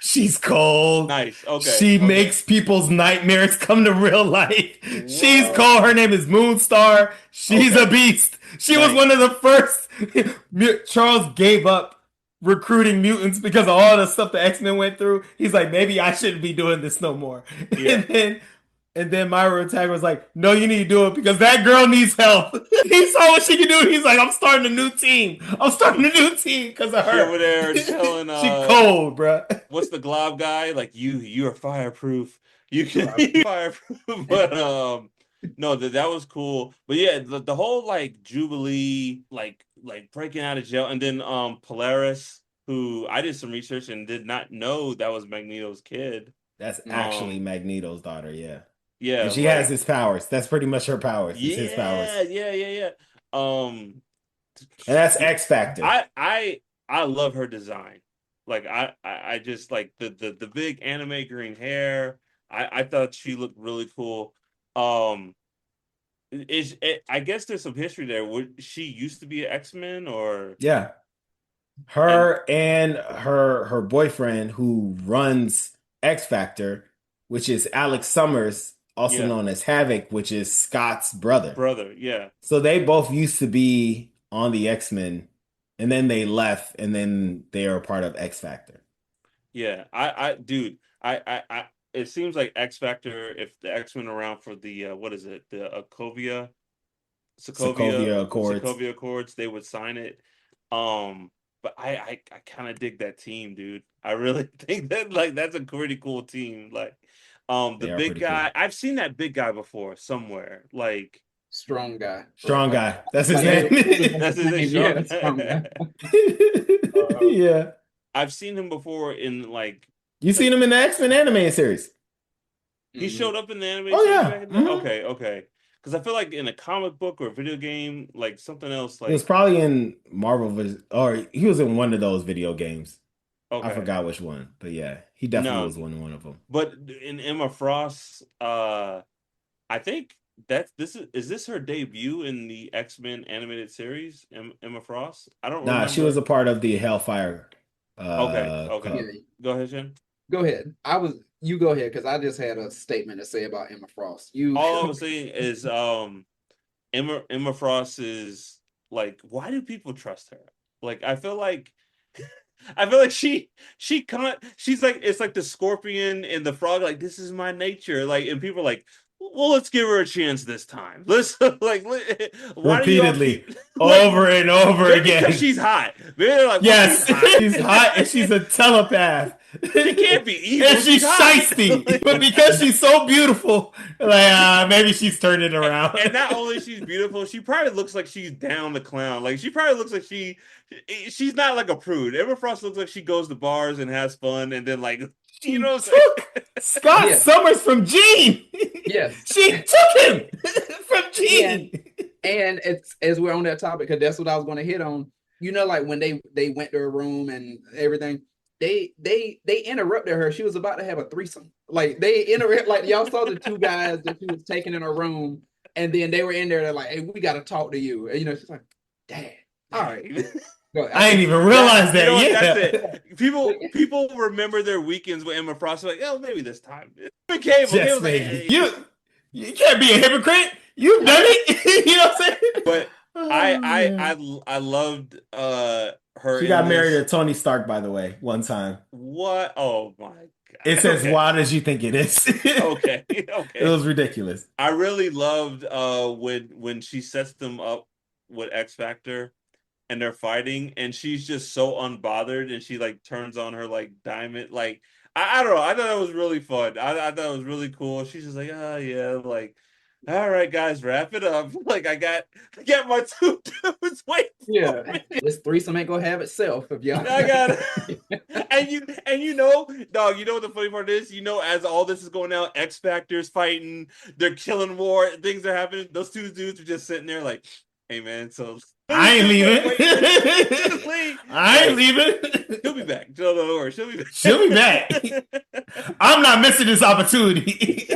She's cold. Nice. Okay. She Okay. makes people's nightmares come to real life. She's Whoa. cold. Her name is Moonstar. She's a Okay. beast. She was one Nice. of the first. Charles gave up recruiting mutants because of all the stuff the X-Men went through. He's like, maybe I shouldn't be doing this no more. Yeah. And then Myra Tagger was like, no, you need to do it because that girl needs help. He saw what she could do. He's like, I'm starting a new team. I'm starting a new team because of She her. over there telling She cold, bruh. what's the glob guy? Like you're fireproof. You can you're fireproof. But no, that was cool. But yeah, the whole like Jubilee, like breaking out of jail, and then Polaris, who I did some research and did not know that was Magneto's kid. That's actually Um, Magneto's daughter, yeah. yeah, And she has like his powers. That's pretty much her powers. It's his powers. yeah. Um, And that's X Factor. I love her design. Like I just like the big anime green hair. I thought she looked really cool. Um, I guess there's some history there. Would she used to be an X-Men or Yeah. and Her and her boyfriend who runs X Factor, which is Alex Summers. also Yeah, known as Havoc, which is Scott's brother. brother. Yeah, So they both used to be on the X-Men, and then they left, and then they are a part of X Factor. yeah. Dude, it seems like X Factor. If the X Men around for the what is it? The Sokovia Accords. Sokovia Accords, they would sign it. But I kind of dig that team, dude. I really think that like that's a pretty cool team. Like, the They are big pretty cool. guy. I've seen that big guy before somewhere. Like, Strong guy. Strong Like, guy. That's his like name. that's his name, yeah, Strong. strong guy. Uh, Yeah. I've seen him before in like You seen him in the X-Men animated series? he mhm. showed up in the anime Oh series yeah. back in the day. Hmm. Okay, okay. Because I feel like in a comic book or a video game, like something else, He was like probably in or he was in one of those video games. I okay, forgot which one, but yeah, he definitely no. was one of them. But in Emma Frost, I think that is this her debut in the X-Men animated series, Emma Frost? I don't Nah, she was remember. a part of the Hellfire Okay, okay. Yeah, club. Go ahead, Jen. go ahead. You go ahead because I just had a statement to say about Emma Frost. You All I was saying is Emma Frost is like, why do people trust her? Like, I feel like she can't. She's like, it's like the scorpion and the frog. Like, this is my nature. Like, and people are like, well, let's give her a chance this time. Let's like, why do you all Repeatedly, keep like over and over maybe because again. she's hot. Maybe they're like, well, she's Yes, hot. she's hot and she's a telepath. She can't be And evil. She's she's hot. shisty. But because she's so beautiful, like maybe she's turned it around. And not only she's beautiful, she probably looks like she's down the clown. Like she probably looks like she's not like a prude. Emma Frost looks like she goes to bars and has fun, and then like you She know what I'm took saying? Scott yeah, Summers from Gene. yes. She took him from And Gene. and it's as we're on that topic, because that's what I was going to hit on. You know, like when they went to her room and everything, they interrupted her. She was about to have a threesome. Like they interrupt, like y'all saw the two guys that she was taking in her room, and then they were in there. They're like, "Hey, we got to talk to you." And, you know, she's like, "Dad, all right." Go, I didn't even That realize you that. know what? That's Yeah. it. People remember their weekends with Emma Frost. Like, oh, maybe this time. Even Cable Just was like, maybe. hey. You can't be a hypocrite. You've done it. You know what I'm saying? But Oh man. I loved her She in got married this. to Tony Stark, by the way, one time. What? Oh my It's God. as Okay. wild as you think it is. Okay. It Okay. was ridiculous. I really loved when she sets them up with X Factor and they're fighting and she's just so unbothered and she like turns on her like diamond like I don't know. I thought it was really fun. I thought it was really cool. She's just like, oh yeah, like all right, guys, wrap it up. Like I got my two dudes waiting for Yeah, me. this threesome ain't gonna have itself if y'all. I got it. And you know, dog, you know what the funny part is? You know, as all this is going out, X Factor's fighting, they're killing war, things are happening. Those two dudes are just sitting there like, hey man, so they're I ain't sitting there leaving. waiting for you to leave. I ain't Like, leaving. she'll be back. No, no, don't worry, she'll be She'll be back. back. I'm not missing this opportunity.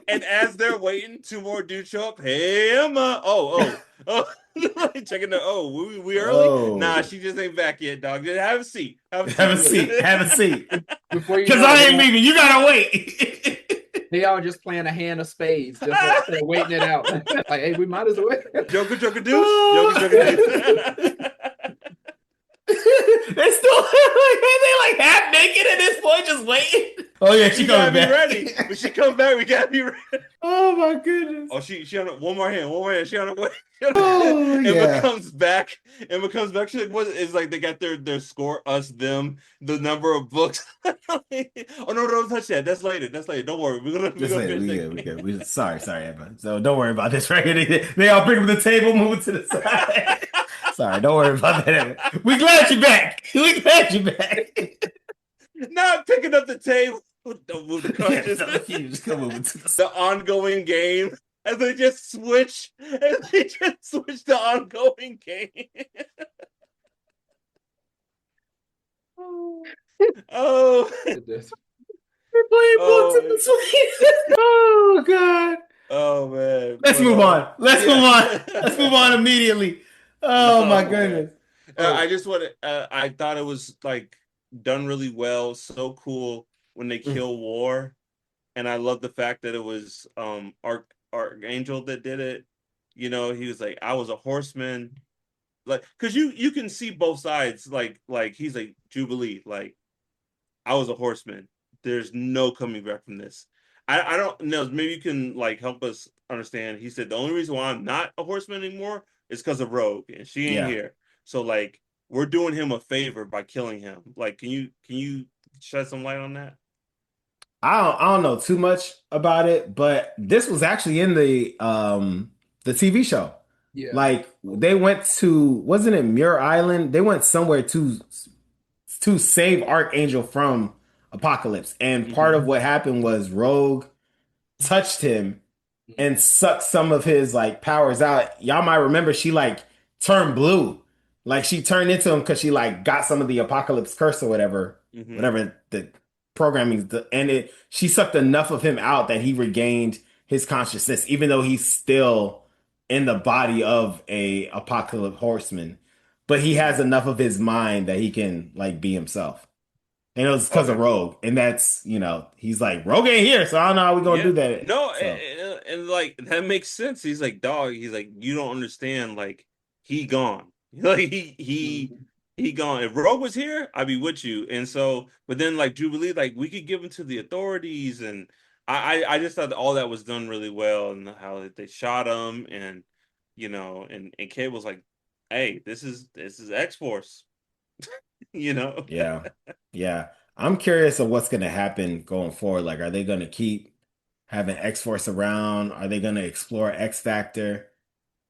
And as they're waiting, two more dudes show up. Hey Emma. Oh. Checking the we early? Nah, Oh, she just ain't back yet, dog. Just have a seat. Have a have a seat. seat. Have a seat. Before you Because know it, I ain't leaving. You gotta wait. they all just playing a hand of spades, just like waiting it out. Like, hey, we might as well. Joker deuce. Joker Oh. deuce. They still they like half naked at this point, just waiting. Oh yeah, she We gotta coming be back. ready. When she comes back, we gotta be ready. Oh my goodness. Oh, she on one more hand, one more hand. She on her way. Oh Emma yeah. comes back. Emma comes back. She's like, "What?" It's like they got their score, us, them, the number of books. Oh no, don't touch that. That's later. That's later. Don't worry. We're Just gonna later. finish We that good. We game. good. Sorry, Emma. So don't worry about this right here. They all bring up the table, move it to the side. Sorry, don't worry about that, Emma. We glad you're back. We glad you're back. Not picking up the table. Don't move the Yeah, crutches. so you just come over to the side. The ongoing game. And they just switch. And they just switch the ongoing game. Oh, We're playing books in oh, between. Oh God. oh man. Let's But move on. Let's move on. Let's move on yeah. immediately. Oh my No, man. goodness. Oh, I just want to. I thought it was like done really well. So cool when they Mm. kill War. and I love the fact that it was Archangel that did it. You know, he was like, I was a horseman, like, because you can see both sides. Like he's like Jubilee, like I was a horseman. There's no coming back from this. I don't know. Maybe you can like help us understand. He said the only reason why I'm not a horseman anymore is because of Rogue, and she ain't Yeah. here. So like we're doing him a favor by killing him. Like, can you shed some light on that? I don't know too much about it, but this was actually in the TV show. Yeah. Like they went to, wasn't it Muir Island? They went somewhere to save Archangel from Apocalypse. And part Hmm. of what happened was Rogue touched him Mhm. and sucked some of his like powers out. Y'all might remember she like turned blue. Like she turned into him because she like got some of the apocalypse curse or whatever, Hmm. whatever the programming and it she sucked enough of him out that he regained his consciousness, even though he's still in the body of a apocalypse horseman. But he has Hmm. enough of his mind that he can like be himself. And it was because of Okay. Rogue. And that's, he's like, Rogue ain't here, so I don't know how we gonna Yeah. do that. No, So and, like that makes sense. He's like, dog. He's like, you don't understand. Like, he gone. Like Mhm. he gone. If Rogue was here, I'd be with you. And so, but then like Jubilee, like we could give him to the authorities, and I just thought that all that was done really well, and how they shot him, and and Kate was like, hey, this is X Force, you know. yeah. Yeah. I'm curious of what's gonna happen going forward. Like, are they gonna keep having X-Force around? Are they gonna explore X Factor?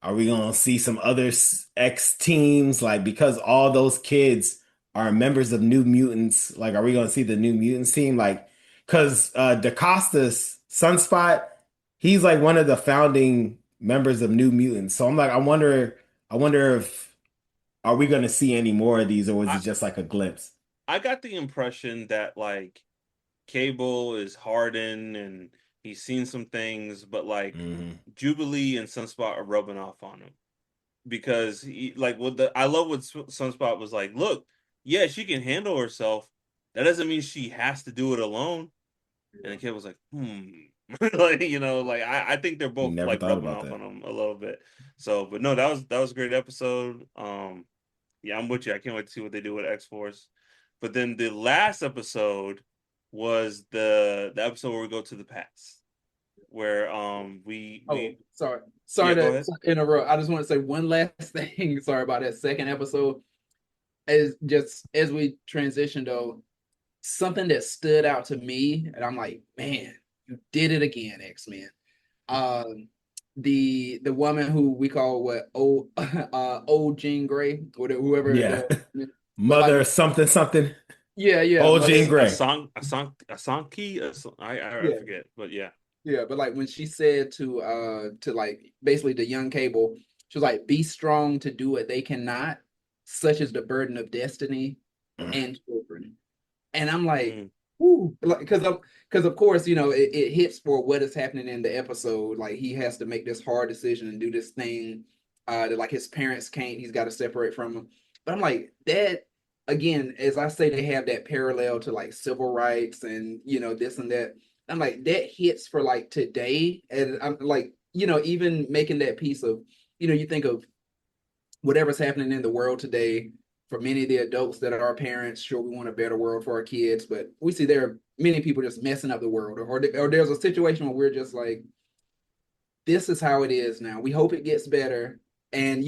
Are we gonna see some other X teams? Like, because all those kids are members of New Mutants, like, are we gonna see the New Mutants team? Like, because DaCosta's Sunspot, he's like one of the founding members of New Mutants. So I'm like, I wonder if are we gonna see any more of these, or was it I just like a glimpse? I got the impression that like Cable is hardened and he's seen some things, but like Hmm. Jubilee and Sunspot are rubbing off on him because he like what the I love what Sunspot was like. Look, yeah, she can handle herself. That doesn't mean she has to do it alone. And the kid was like, like like I think they're We both never like thought rubbing about off on that. him a little bit. So, but no, that was a great episode. Yeah, I'm with you. I can't wait to see what they do with X Force. But then the last episode was the episode where we go to the past, where Oh, we sorry. yeah, Sorry go to ahead. interrupt. I just want to say one last thing. Sorry about that second episode. As just as we transitioned though, something that stood out to me, and I'm like, man, you did it again, X-Men. Um, the woman who we call what old old Jean Grey, or whoever Yeah. the but like Mother something something. yeah, Old mother Jean Grey. Asanki, I yeah. forget, but yeah. Yeah, but like when she said to like basically the young Cable, she was like, "Be strong to do what they cannot, such as the burden of destiny and children." And I'm like, Mm. "Ooh," like because of course it hits for what is happening in the episode. Like he has to make this hard decision and do this thing that like his parents can't. He's got to separate from them. But I'm like that again, as I say, they have that parallel to like civil rights and this and that. I'm like that hits for like today, and I'm like even making that piece of you think of whatever's happening in the world today. For many of the adults that are our parents, sure, we want a better world for our kids, but we see there are many people just messing up the world, or there's a situation where we're just like, this is how it is now. We hope it gets better, and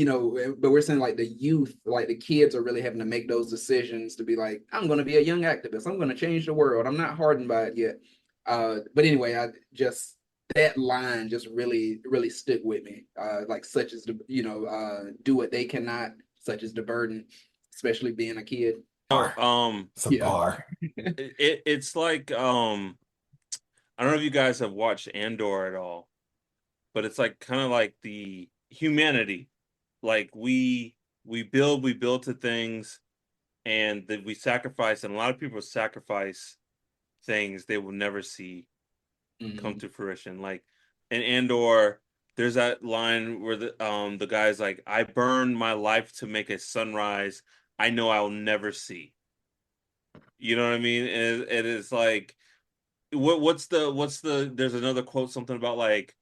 but we're saying like the youth, like the kids, are really having to make those decisions to be like, I'm going to be a young activist. I'm going to change the world. I'm not hardened by it yet. But anyway, I just that line just really, really stuck with me. Like such as the do what they cannot, such as the burden, especially being a kid. Bar. It's a Yeah. bar. It's like I don't know if you guys have watched Andor at all, but it's like kind of like the humanity. Like we build to things, and that we sacrifice, and a lot of people sacrifice things they will never see come Mhm. to fruition. Like in Andor, there's that line where the guy's like, I burned my life to make a sunrise I know I'll never see. You know what I mean? It is like what's the there's another quote, something about like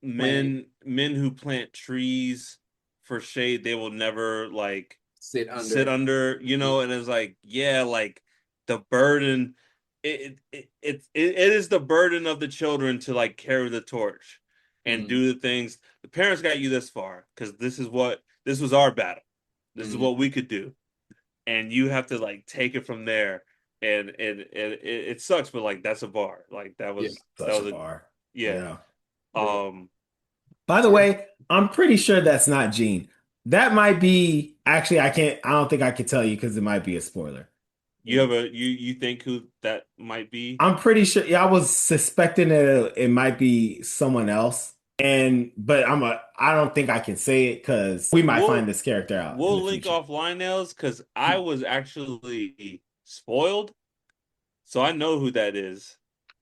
Planting, men who plant trees for shade, they will never like sit sit under. under, Yeah. and it's like, yeah, like the burden, it is the burden of the children to like carry the torch and Mm, do the things. The parents got you this far because this was our battle. This is mm, what we could do, and you have to like take it from there. And it sucks, but like that's a bar. Like yeah. that Such a was a bar. yeah. Yeah. But Um, By the yeah. way, I'm pretty sure that's not Gene. That might be actually I don't think I could tell you because it might be a spoiler. you have a you think who that might be? I'm pretty sure. Yeah, I was suspecting that it might be someone else, but I don't think I can say it because we might find We'll this character out in the we'll link future. offline nails because I was actually spoiled, so I know who that is.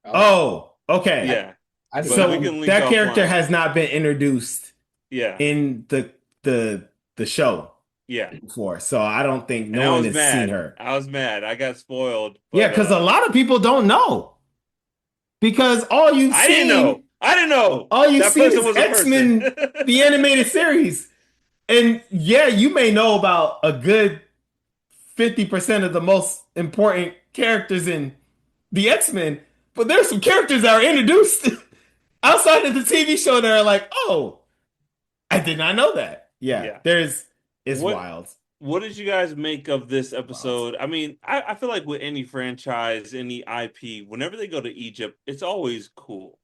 Oh, Oh, I okay. Yeah, I did but not we know. So can link that character offline. has not been introduced Yeah, in the show yeah. before, so I don't think And no I one was has seen mad. her. I was mad. I got spoiled, Yeah, but because a lot of people don't know because I didn't know all you've that seen person is was a person. X-Men, the animated series. And yeah, you may know about a good 50% of the most important characters in the X-Men, but there's some characters that are introduced outside of the TV show that are like, oh, I did not know that. Yeah, Yeah. it's What wild. what did you guys make of this Wild. episode? I mean, I feel like with any franchise, any IP, whenever they go to Egypt, it's always cool.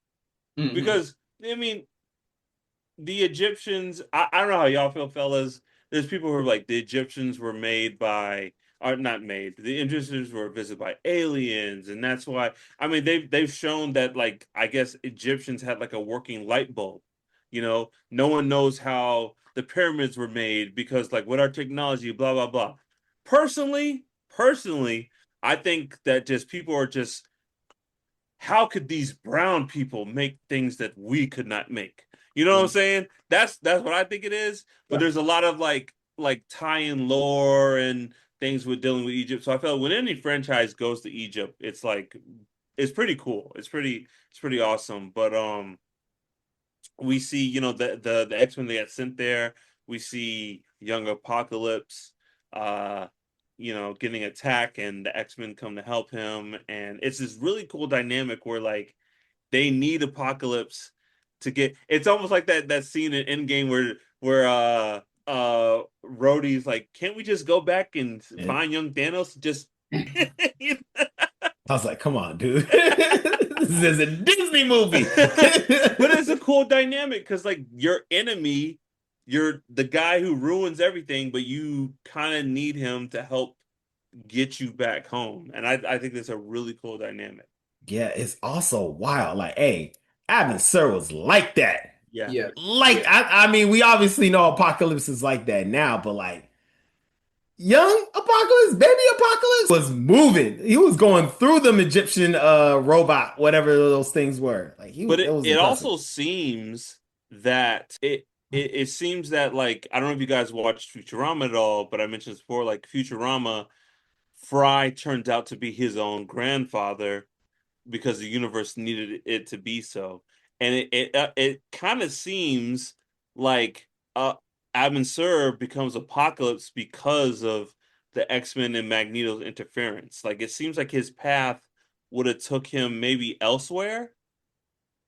Hmm. Because I mean, the Egyptians, I don't know how y'all feel, fellas. There's people who are like the Egyptians were made by are not made. The Egyptians were visited by aliens, and that's why I mean they've shown that like I guess Egyptians had like a working light bulb. No one knows how the pyramids were made because like with our technology, blah blah blah. Personally, I think that just people are just how could these brown people make things that we could not make? You know what I'm Mm, saying? That's what I think it is. But yeah. there's a lot of like tie-in lore and things with dealing with Egypt. So I felt when any franchise goes to Egypt, it's like it's pretty cool. It's pretty awesome. But we see, the X-Men that got sent there. We see young Apocalypse getting attacked and the X-Men come to help him. And it's this really cool dynamic where like they need Apocalypse to get. It's almost like that scene in Endgame where Rhodey's like, can't we just go back and And find young Thanos? Just you I was like, come on, dude. This is a Disney movie. but it's a cool dynamic because like your enemy, you're the guy who ruins everything, but you kind of need him to help get you back home. And I think that's a really cool dynamic. Yeah, it's also wild. Like, hey, Abin Sur was like that. Yeah. Yeah. Like, Yeah. I mean, we obviously know Apocalypse is like that now, but like, young Apocalypse, baby Apocalypse was moving. He was going through them Egyptian robot, whatever those things were. Like, But it it, was it impressive. also seems that it seems that like I don't know if you guys watched Futurama at all, but I mentioned this before, like Futurama, Fry turns out to be his own grandfather because the universe needed it to be so. And it kind of seems like Abin Sur becomes Apocalypse because of the X-Men and Magneto's interference. Like it seems like his path would have took him maybe elsewhere,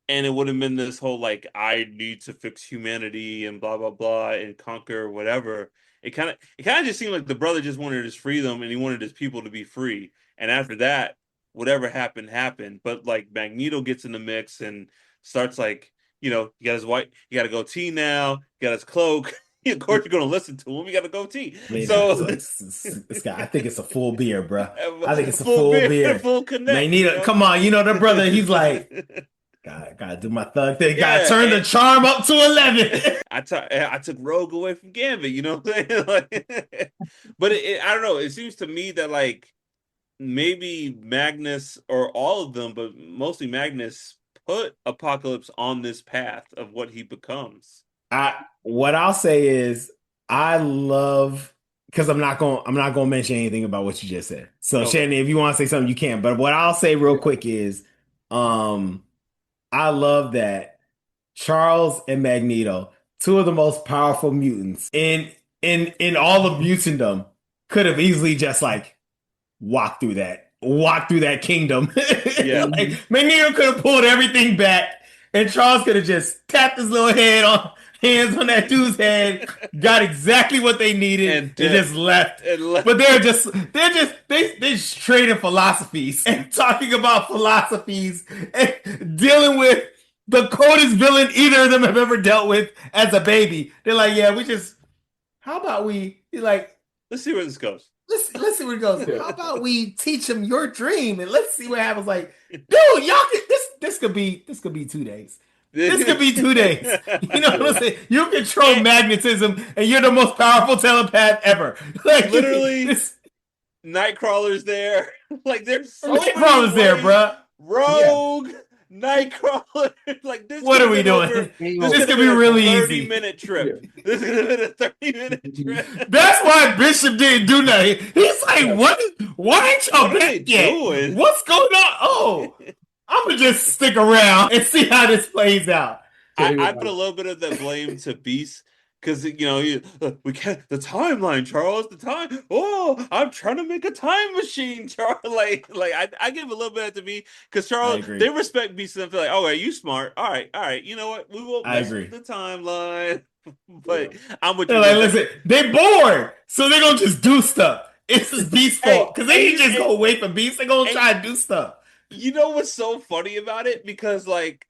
and it would have been this whole like I need to fix humanity and blah blah blah and conquer whatever. It kind of just seemed like the brother just wanted his freedom and he wanted his people to be free. And after that, whatever happened happened. But like Magneto gets in the mix and starts like he got his white, he got a goatee now, he got his cloak. Of course, you're gonna listen to him. He got a goatee. I mean, So it's got, I think it's a full beer, bro. I think it's a full full beer, beer. full connect. Magneto, come on, the brother, he's like, gotta do my thug thing. Gotta Yeah, turn the charm up to 11. I took Rogue away from Gambit, you know what I'm saying? Like, but I don't know. It seems to me that like maybe Magnus or all of them, but mostly Magnus put Apocalypse on this path of what he becomes. What I'll say is I love because I'm not gonna mention anything about what you just said. So Okay. Shannon, if you want to say something, you can. But what I'll say real quick is, um, I love that Charles and Magneto, two of the most powerful mutants in all of mutantdom, could have easily just like walk through that kingdom. Yeah. Like Mhm. Magneto could have pulled everything back, and Charles could have just tapped his little hands on that dude's head, got exactly what they needed, And and just dipped. left. And left. But they're just trading philosophies and talking about philosophies and dealing with the coldest villain either of them have ever dealt with as a baby. They're like, yeah, how about we like Let's see where this goes. let's see where it goes. Yeah. How about we teach him your dream and let's see what happens? Like, dude, y'all can this could be 2 days. This could be 2 days. You know what I'm saying? You control And magnetism and you're the most powerful telepath ever. Like literally, this Nightcrawler's there. Like, there's so what many problems there, ways. bruh. Yeah. Rogue, Nightcrawler. Like, this What could are have we been over. doing? Game This This could over. have could be been a really 30 easy. minute Yeah. trip. This could have been a 30-minute trip. That's why Bishop didn't do nothing. He's like, Yeah. what? Why ain't y'all What are they back yet? doing? What's going on? Oh, I'm gonna just stick around and see how this plays out. So he was I put like, a little bit of the blame to Beast because we can't the timeline, Charles. The time. Oh, I'm trying to make a time machine, Charles. Like I give a little bit of to me because I Charles they agree. respect Beast and feel like, oh, are you smart? All right. You know what? We won't I mess with agree. the timeline. yeah. But I'm with They're you, like, man. listen, they bored, so they're gonna just do stuff. It's just Beast's Hey, fault because they didn't just and, go wait for Beast. They're gonna and try and do stuff. you know what's so funny about it? Because like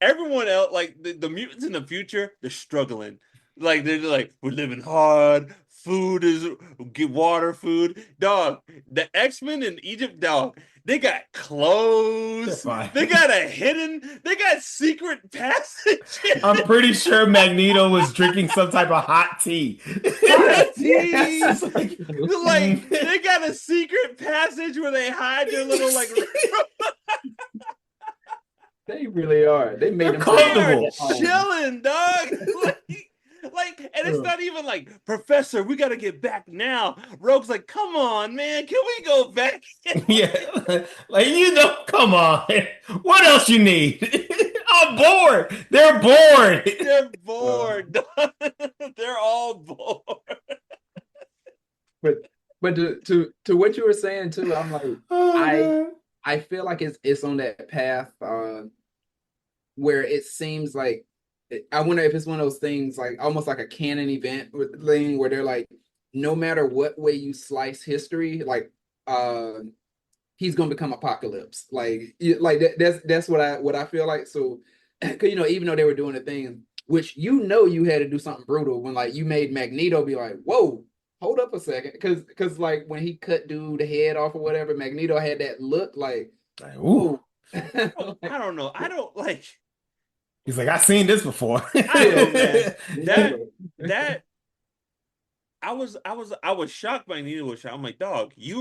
everyone else, like the mutants in the future, they're struggling. Like they're like, we're living hard. Food is get water, food. Dog, the X-Men in Egypt, dog, they got They're clothes. fine. They got secret passages. I'm pretty sure Magneto was drinking some type of hot tea. Hot It's tea. like, Like they got a secret passage where they hide their little like They really are. They made they're them they are comfortable. chilling, dog. And it's not even like, Professor, we gotta get back now. Rogue's like, come on, man, can we go back? Yeah, like come on. What else you need? I'm bored. They're bored. They're Uh, bored. Dog. They're all bored. but to what you were saying too, I'm like, Oh I god. I feel like it's on that path where it seems like I wonder if it's one of those things like almost like a canon event thing where they're like, no matter what way you slice history, like he's gonna become Apocalypse. Like that's what I feel like. So, because even though they were doing the thing, which you had to do something brutal when like you made Magneto be like, whoa, hold up a second, because like when he cut dude the head off or whatever, Magneto had that look like, Like, ooh. whoa. Oh, I don't know. I don't like. He's like, I've seen this before. I don't know, man. Yeah. That I was shocked by Nina was shocked. I'm like, dog, you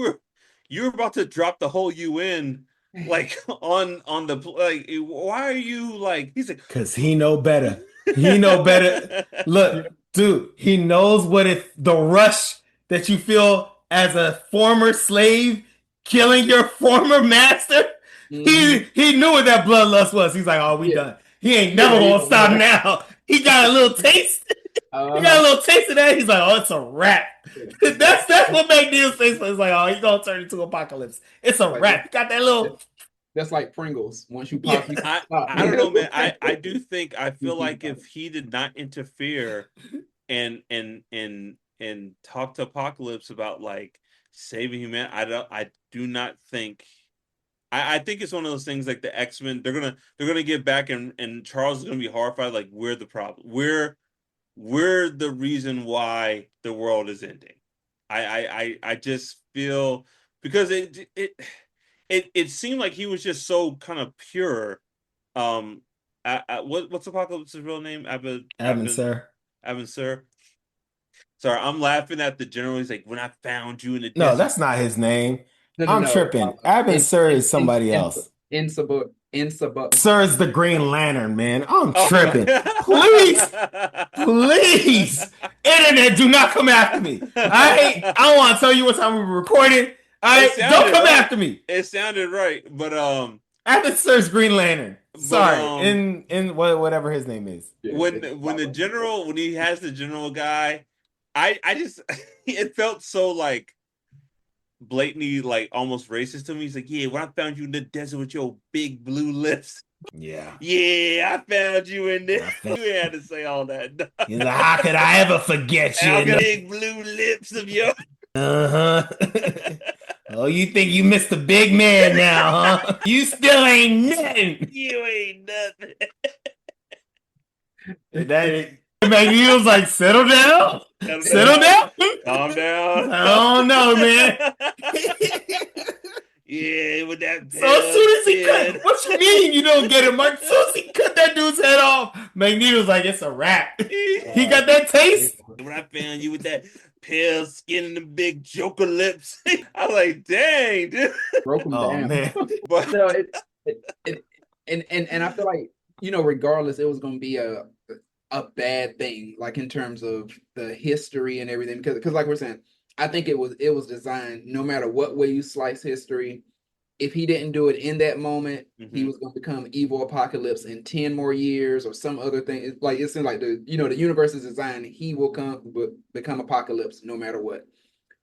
were about to drop the whole UN like on the like. Why are you like? He's like, Cause he know better. He know better. Look, dude, he knows what the rush that you feel as a former slave killing your former master. Mhm. He knew what that bloodlust was. He's like, oh, we Yeah. done. He ain't Yeah, never he gonna don't stop know. now. He got a little taste. He got a little taste of that. He's like, oh, it's a wrap. That's what Magneo's face was like. Oh, he's gonna turn into Apocalypse. It's a Like wrap. He got that little. that's like Pringles. Once you Yeah. pop, you stop. I don't know, man. I do think I feel Mhm. like if he did not interfere and talk to Apocalypse about like saving humanity, I do not think. I think it's one of those things like the X-Men. They're gonna get back and Charles is gonna be horrified. Like we're the problem. We're the reason why the world is ending. I just feel because it seemed like he was just so kind of pure. What's Apocalypse's real name? Evan, sir. Abin Sur. Sorry, I'm laughing at the general. He's like, when I found you in the No, desert. that's not his name. No, no, I'm no. tripping. Abin In, Sur is somebody in else. insubordinate. Sir is the Green Lantern, man. I'm Oh my. tripping. Please, please, internet, do not come after me. All right, I don't want to tell you what time we were recording. All It right, don't sounded come right. after me. It sounded right, After Sir's Green Lantern. but Sorry, in whatever his name is. Yeah, when the general when he has the general guy, I just it felt so like blatantly like almost racist to me. He's like, yeah, when I found you in the desert with your big blue lips. Yeah. Yeah, I found you in there. I felt, You had to say all that. he's like, how could I ever forget you? How can big blue lips of yours? Uh-huh. Oh, you think you missed the big man now, huh? You still ain't nothing. You ain't nothing. That Magneto's like, settle down. Settle Settle down. down. Calm down. I don't know, man. Yeah, with that So as soon as he skin. cut, what you mean you don't get it, Mark? As soon as he cut that dude's head off, Magneto's like, it's a wrap. He got that taste. When I found you with that pale skin and the big Joker lips, I was like, dang, dude. broke him Oh down. man. But No, and I feel like, regardless, it was going to be a bad thing, like in terms of the history and everything, because like we're saying, I think it was designed, no matter what way you slice history. If he didn't do it in that moment, he was going to become evil Apocalypse in 10 more years or some other thing. It's like, it seems like the universe is designed, he will become Apocalypse no matter what.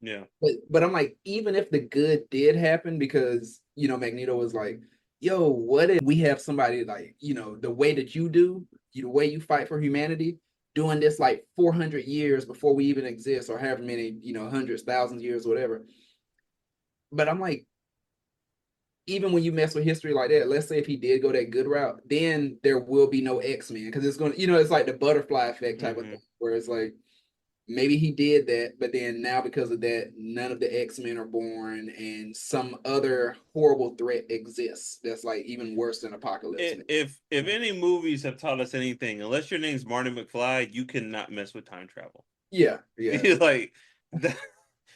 yeah. But I'm like, even if the good did happen, because Magneto was like, yo, what if we have somebody like, the way that you do, the way you fight for humanity, doing this like 400 years before we even exist, or however many, hundreds, thousands years, whatever. But I'm like, even when you mess with history like that, let's say if he did go that good route, then there will be no X-Men, because it's going to, it's like the butterfly effect type of thing, where it's like, maybe he did that, but then now because of that, none of the X-Men are born, and some other horrible threat exists that's like even worse than Apocalypse. If any movies have taught us anything, unless your name's Marty McFly, you cannot mess with time travel. Yeah. Like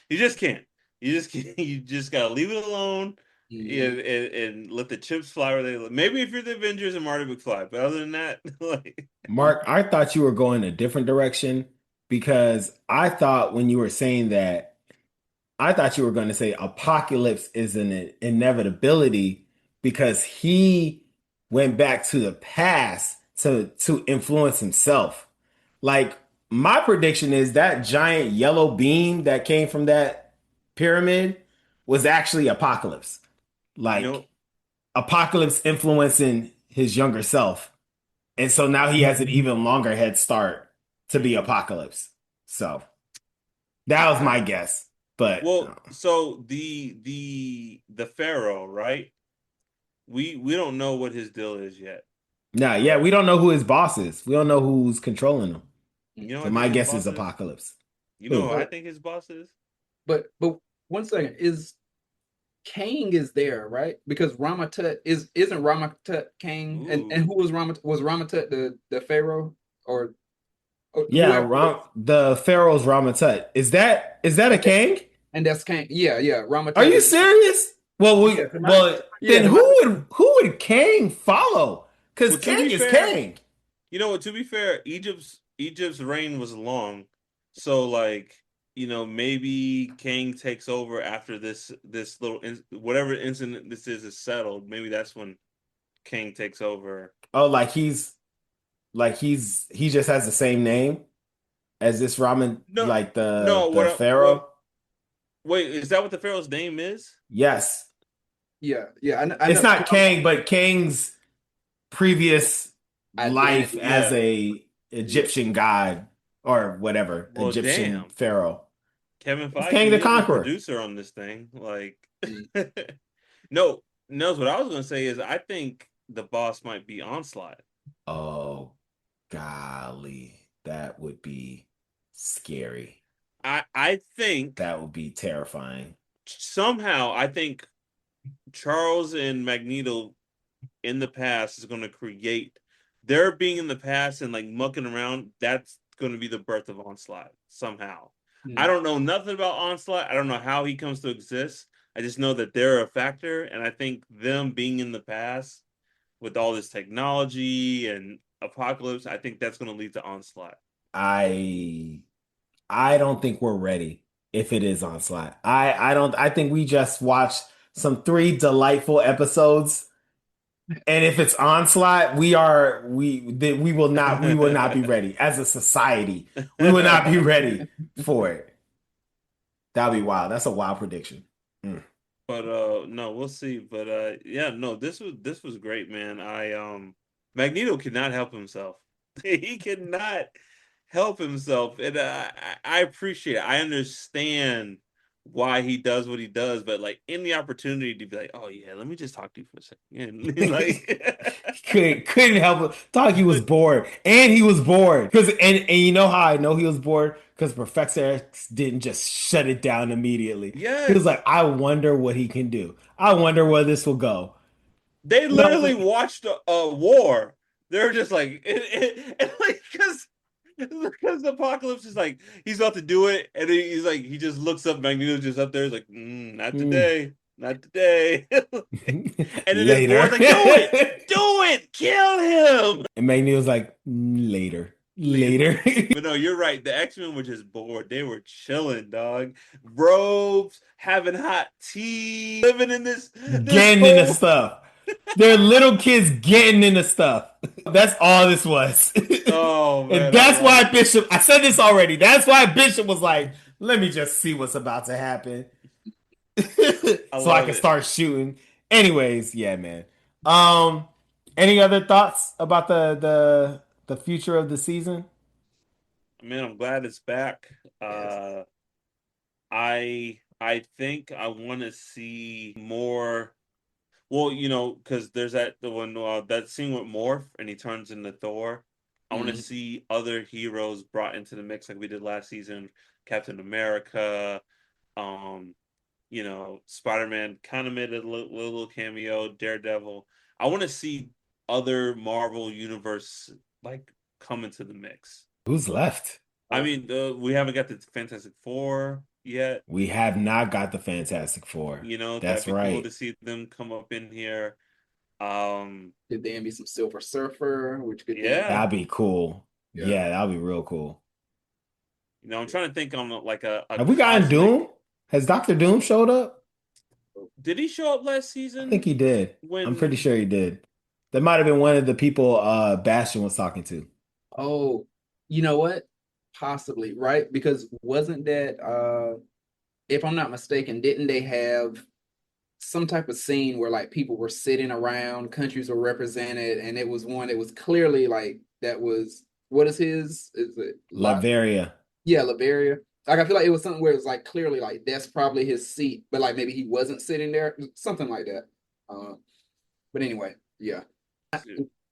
you just can't. You just can't. You just gotta leave it alone. And let the chips fly where they live. Maybe if you're the Avengers and Marty McFly, but other than that, like Mark, I thought you were going a different direction, because I thought when you were saying that, I thought you were going to say Apocalypse is an inevitability because he went back to the past to influence himself. Like, my prediction is that giant yellow beam that came from that pyramid was actually Apocalypse. Like, Apocalypse influencing his younger self. And so now he has an even longer head start to be Apocalypse. So that was my guess. But well, so the Pharaoh, right? We don't know what his deal is yet. nah, yeah, we don't know who his boss is. We don't know who's controlling him. You know, So my guess is Apocalypse. You know who I think his boss is? But 1 second, Kang is there, right? Because Ramatut isn't Ramatut Kang, and who was Ramatut the Pharaoh, or yeah, the Pharaoh's Ramatut. Is that a Kang? And that's Kang. Yeah, Ramatut. Are you serious? Well, then who would Kang follow? Because Kang is Kang. You know what? To be fair, Egypt's reign was long, so like, maybe Kang takes over after this little whatever incident this is settled. Maybe that's when Kang takes over. Oh, he just has the same name as this ramen, the Pharaoh. Wait, is that what the Pharaoh's name is? Yes. Yeah. I know. It's not Kang, but Kang's previous life as a Egyptian god or whatever, Egyptian pharaoh. Kevin Feige, Kang the Conqueror, producer on this thing. Like, no, what I was going to say is I think the boss might be Onslaught. Oh, golly, that would be scary. I think that would be terrifying. Somehow, I think Charles and Magneto in the past is going to create their being in the past and like mucking around. That's going to be the birth of Onslaught somehow. I don't know nothing about Onslaught. I don't know how he comes to exist, I just know that they're a factor, and I think them being in the past with all this technology and apocalypse, I think that's going to lead to onslaught. I I don't think we're ready if it is Onslaught. I don't I think we just watched some three delightful episodes. And if it's Onslaught, we will not be ready as a society. We will not be ready for it. That'll be wild. That's a wild prediction. Mm. But no, we'll see. But yeah, no, this was great, man. Magneto cannot help himself. He cannot help himself. And I appreciate it. I understand why he does what he does, but like any opportunity to be like, oh yeah, let me just talk to you for a second. And, like Couldn't help it. Thought he was bored, and he was bored because and you know how I know he was bored because Professor X didn't just shut it down immediately. He was yes. like, I wonder what he can do. I wonder where this will go. They No, literally watched a war. They're just like, and like, because the apocalypse is like, he's about to do it, and he's like, he just looks up, Magneto's just up there, he's like, not mm. today, not today. And then his Later. board's like, do it, kill him. And Magneto was like, later, later. But no, you're right. The X-Men were just bored. They were chilling, dog. Robes, having hot tea, living in this Getting into whole. stuff. They're little kids getting into stuff. That's all this was. Oh And man, I that's love why it. Bishop, I said this already. That's why Bishop was like, let me just see what's about to happen. I So I love can it. start shooting. Anyways, yeah, man. Um, any other thoughts about the future of the season? Man, I'm glad it's back. Yes. I think I want to see more. Well, because there's the one that scene with Morph and he turns into Thor. I want to Mhm. see other heroes brought into the mix like we did last season. Captain America, um, Spider-Man kind of made a little cameo. Daredevil. I want to see other Marvel universe like come into the mix. Who's left? I mean, we haven't got the Fantastic Four yet. We have not got the Fantastic Four. That'd That's be cool right. to see them come up in here. Um, Could then be some Silver Surfer, which could then yeah. That'd be cool. yeah. Yeah, that'd be real cool. I'm trying to think on like a Have we gotten cosmic. Doom? Has Doctor Doom showed up? Did he show up last I think season he did. I'm pretty when? sure he did. That might have been one of the people Bastion was talking to. Oh, you know what? Possibly, right? Because wasn't that if I'm not mistaken, didn't they have some type of scene where like people were sitting around, countries were represented, and it was one that was clearly like that was what is it Latveria. yeah, Liberia. Like I feel like it was something where it's like clearly like that's probably his seat, but like maybe he wasn't sitting there, something like that. But anyway, yeah.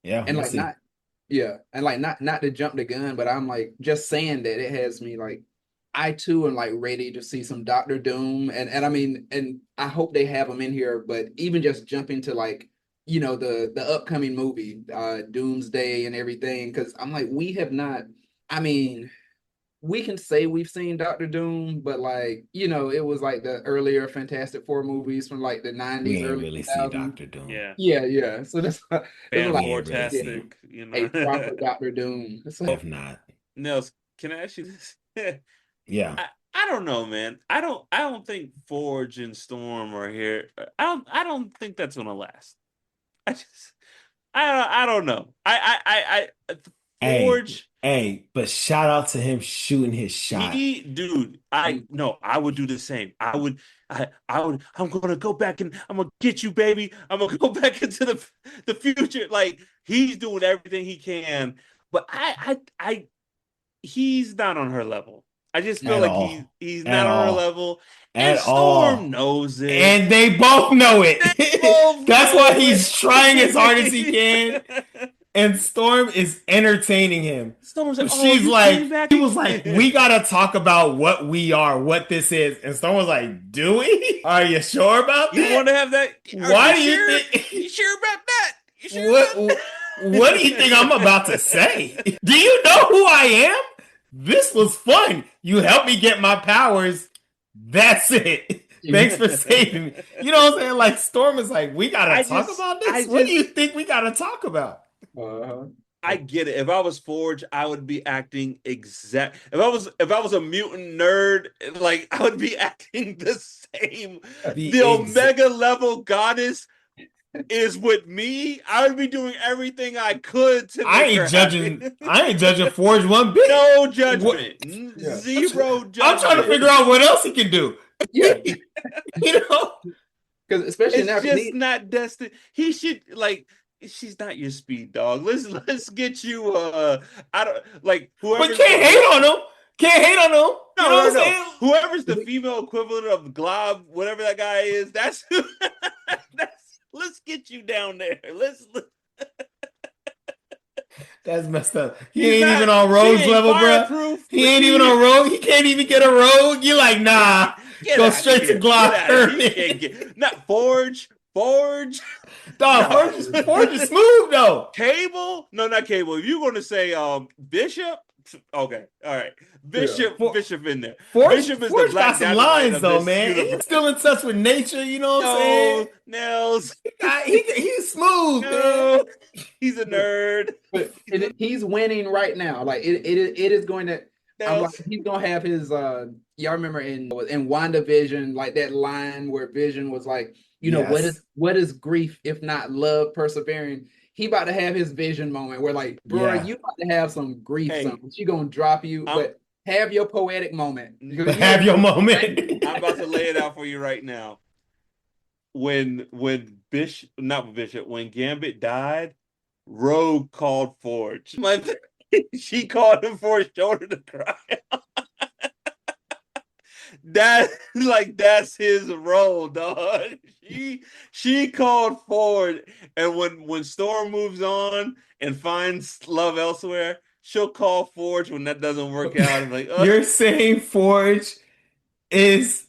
Yeah, And we'll like see. not yeah, and like not to jump the gun, but I'm like just saying that it has me like I too am like ready to see some Doctor Doom, and I mean, and I hope they have him in here. But even just jumping to like the upcoming movie, Doomsday and everything, because I'm like we have not. I mean, we can say we've seen Doctor Doom, but like it was like the earlier Fantastic Four movies from like the We '90s, ain't early really see 2000s. Doctor Doom. Yeah, Yeah, yeah. So that's what Fan like We ain't really get see him. Fantastic. a proper Doctor Doom. It's I like have not. Nels, can I ask you this? Yeah. I don't know, man. I don't think Forge and Storm are here. I don't think that's gonna last. I just I don't know. Hey, Forge. but shout out to him shooting his shot. Dude, I'm I would do the same. I'm gonna go back and I'm gonna get you, baby. I'm gonna go back into the future. Like he's doing everything he can, but he's not on her level. I just feel At like all. he's At not on her all. level, and At Storm all. knows it. And they both know They it. both That's why know he's trying as hard as he can. it. And Storm is entertaining him. Storm's like, "Oh, She's you like, came back he was like, we again." gotta talk about what we are, what this is. And Storm was like, do we? Are you sure about You want that? to have that? Are Why you do you sure? think? You sure about that? You sure about What? What do you think I'm about to say? that? Do you know who I am? This was fun. You helped me get my powers. That's it. Thanks for saving me. You know what I'm saying? Like Storm is like, we gotta I talk just, about I this. What do you just, think we gotta talk about? Uh-huh. I get it. If I was Forge, I would be acting exact. If I was a mutant nerd, like I would be acting the same. The The ex Omega level goddess is with me. I would be doing everything I could to I make ain't her judging. happy. I ain't judging Forge one bit. No What? judgment. Yeah. Zero I'm trying to judgment. figure out what else he can do. Yeah. You know? Because especially now, It's because just not destined. He should like. She's not your speed dog. Let's get you. I don't like But whoever's can't hate on him. Can't hate on him. You No, know no, what I'm no. saying? Whoever's the female equivalent of Glob, whatever that guy is, that's that's. Let's get you down there. Let's. That's messed up. He He's ain't even not. on She Rogue's ain't level, bruh. fireproof, He but ain't even she on Rogue. He can't even get a Rogue. You're like, nah. get Go out of straight to here. Get Glock out of here. He Herman. can't get not Forge. Forge. Dog, No. Forge is smooth though. Cable? No, not Cable. If you're gonna say Bishop, okay, all right. Bishop, For- Bishop in there. Forge, Bishop is the Forge Black got some Dynamite lines of though, this man. universe. He's still in touch with nature. You know what I'm saying? No, Nels. He's smooth, man. No, he's a nerd. but he's winning right now. Like it is going to. I'm like Nels. he's gonna have his. Y'all remember in WandaVision, like that line where Vision was like, Yes. what is grief if not love persevering? He about to have his Vision moment where like, bro, Yeah. you about to have some grief. Hey, She gonna drop you, I'm- but have your poetic moment. But have your moment. I'm about to lay it out for you right now. When Bishop, not Bishop, when Gambit died, Rogue called Forge. She called him for his shoulder to cry. That's his role, dog. She called Ford, and when Storm moves on and finds love elsewhere, she'll call Forge when that doesn't work out. And like, You're saying Forge is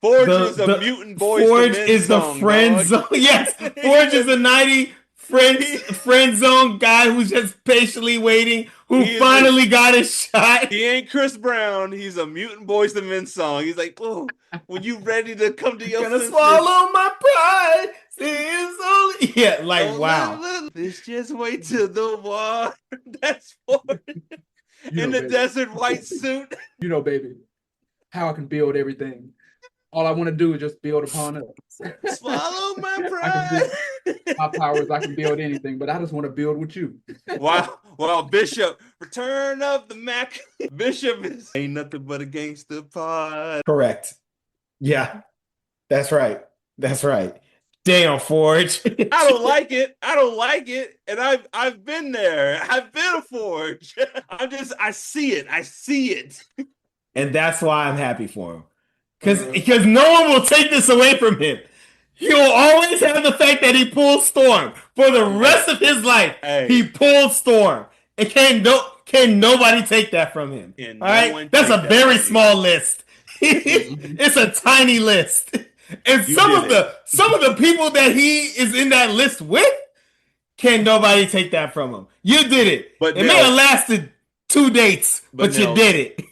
Forge the is a the mutant boys to Forge men is the song, friend dog. zone. Yes, Forge is a 90 friend zone guy who's just patiently waiting, who finally got his shot. He ain't Chris Brown. He's a mutant boys to men song. He's like, oh, when you ready to come to your Gonna senses, swallow my pride. It's only like don't wow. Let's just wait till the war. That's Forge in the baby. desert white suit. Baby, how I can build everything. All I want to do is just build upon it. Swallow my pride. pride. My powers, I can build anything, but I just want to build with you. Wow, Bishop, Return of the Mac. Bishop ain't nothing but a gangster pod. Correct. Yeah, that's right. That's right. Damn, Forge. I don't like it. And I've been there. I've been a Forge. I see it. And that's why I'm happy for him. Because no one will take this away from him. He'll always have the fact that he pulled Storm for the rest of his life. Hey. He pulled Storm, and can nobody take that from him? All right, that's a very small list. It's a tiny list, and some of the people that he is in that list with, can nobody take that from him? You did it. But it may have lasted 2 dates, but you did it.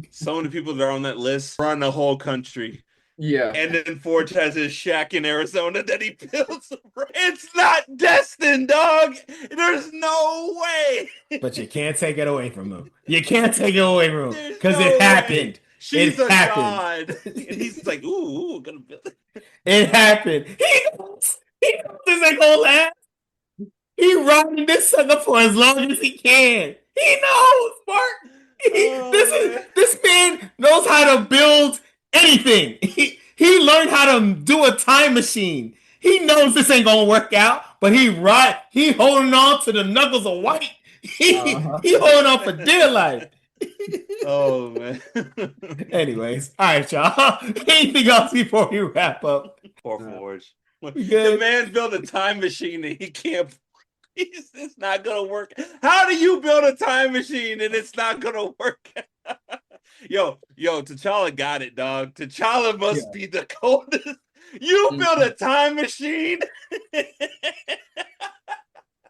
Some of the people that are on that list run the whole country. Yeah. And then Forge has his shack in Arizona that he builds. It's not destined, dog. There's no way. But you can't take it away from him. You can't take it away from him. Because no it happened. She's it a happened. god. And he's like, ooh, gonna build it. It happened. He knows this ain't gonna last. He riding this sucker for as long as he can. He knows, Mark. This man knows how to build anything. He learned how to do a time machine. He knows this ain't gonna work out, but he holding on to the knuckles of white. He holding on for dear life. Oh man. Anyways, all right, y'all. Anything else before we wrap up? Poor Forge. The man built a time machine and he can't. It's not gonna work. How do you build a time machine and it's not gonna work? Yo, T'Challa got it, dog. T'Challa must be the coldest. You built a time machine.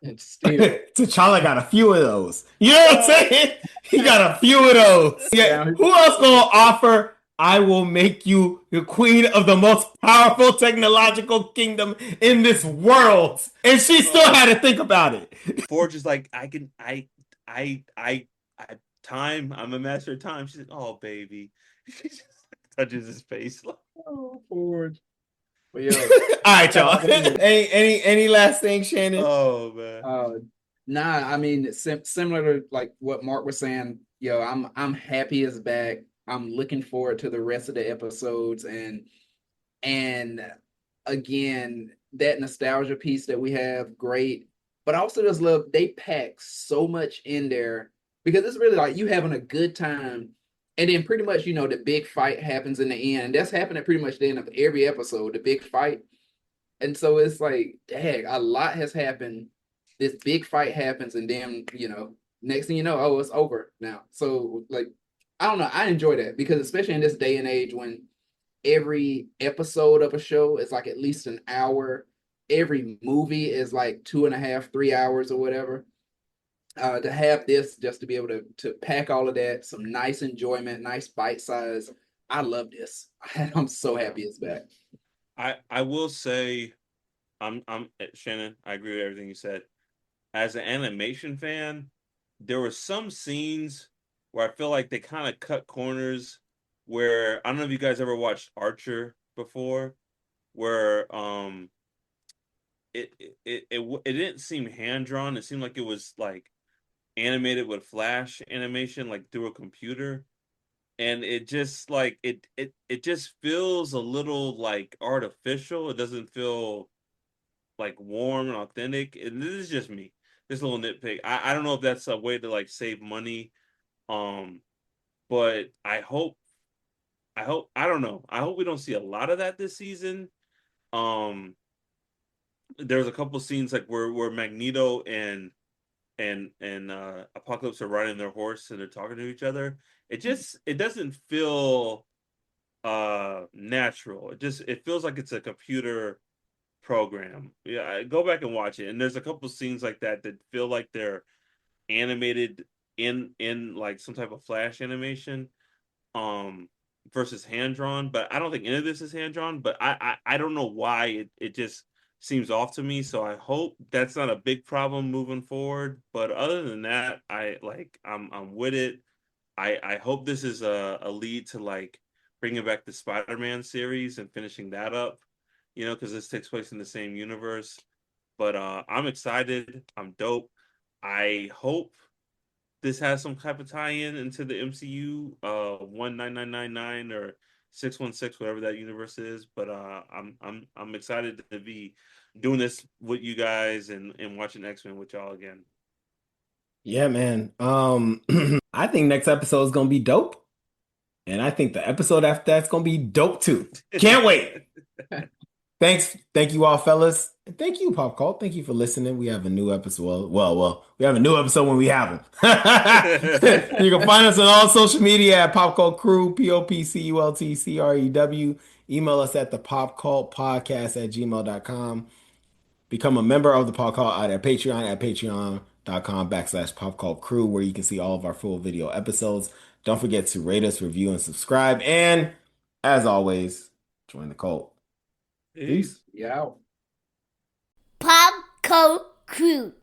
T'Challa got a few of those. You know what I'm saying? He got a few of those. Yeah. Who else gonna offer I will make you the queen of the most powerful technological kingdom in this world. And she still Oh, had to think about it. Forge is like, I time. I'm a master of time. She's like, oh baby. She just touches his face. Like, Oh, Ford. But yo, All right, shout y'all. out to him. Any last thing, Shannon? oh man. Uh, nah, I mean, similar to like what Mark was saying. Yo, I'm happy it's back. I'm looking forward to the rest of the episodes, and again, that nostalgia piece that we have, great. But I also just love they pack so much in there because it's really like you having a good time, and then pretty much the big fight happens in the end. That's happening pretty much the end of every episode, the big fight. And so it's like, dang, a lot has happened. This big fight happens, and then next thing you know, oh, it's over now. So like, I don't know, I enjoy that because especially in this day and age when every episode of a show is like at least an hour. Every movie is like 2.5, 3 hours or whatever. To have this, just to be able to pack all of that, some nice enjoyment, nice bite size. I love this. I'm so happy it's back. I will say, I'm Shannon. I agree with everything you said. As an animation fan, there were some scenes where I feel like they kind of cut corners. Where I don't know if you guys ever watched Archer before, where it didn't seem hand drawn. It seemed like it was like animated with flash animation, like through a computer. And it just like it just feels a little like artificial. It doesn't feel like warm and authentic. And this is just me. This little nitpick. I don't know if that's a way to like save money. Um, but I don't know. I hope we don't see a lot of that this season. Um, there's a couple scenes like where Magneto and Apocalypse are riding their horse and they're talking to each other. It doesn't feel natural. It feels like it's a computer program. Yeah, go back and watch it. And there's a couple scenes like that that feel like they're animated in like some type of flash animation um versus hand drawn, but I don't think any of this is hand drawn, but I don't know why it just seems off to me, so I hope that's not a big problem moving forward. But other than that, I'm with it. I hope this is a lead to like bringing back the Spider-Man series and finishing that up, because this takes place in the same universe. But I'm excited. I'm dope. I hope this has some type of tie-in into the MCU, 19999 or 616, whatever that universe is. But I'm excited to be doing this with you guys and watching X-Men with y'all again. Yeah, man. I think next episode is gonna be dope. And I think the episode after that's gonna be dope too. Can't wait. Thank you all, fellas. And thank you, Pop Cult. Thank you for listening. We have a new episode. We have a new episode when we have them. You can find us on all social media at Pop Cult Crew, POPCULTCREW. Email us at the Pop Cult Podcast at gmail.com. Become a member of the Pop Cult at patreon.com/ Pop Cult Crew, where you can see all of our full video episodes. Don't forget to rate us, review, and subscribe. And as always, join the cult. Peace. Peace. Yeah. Pop Code Crew.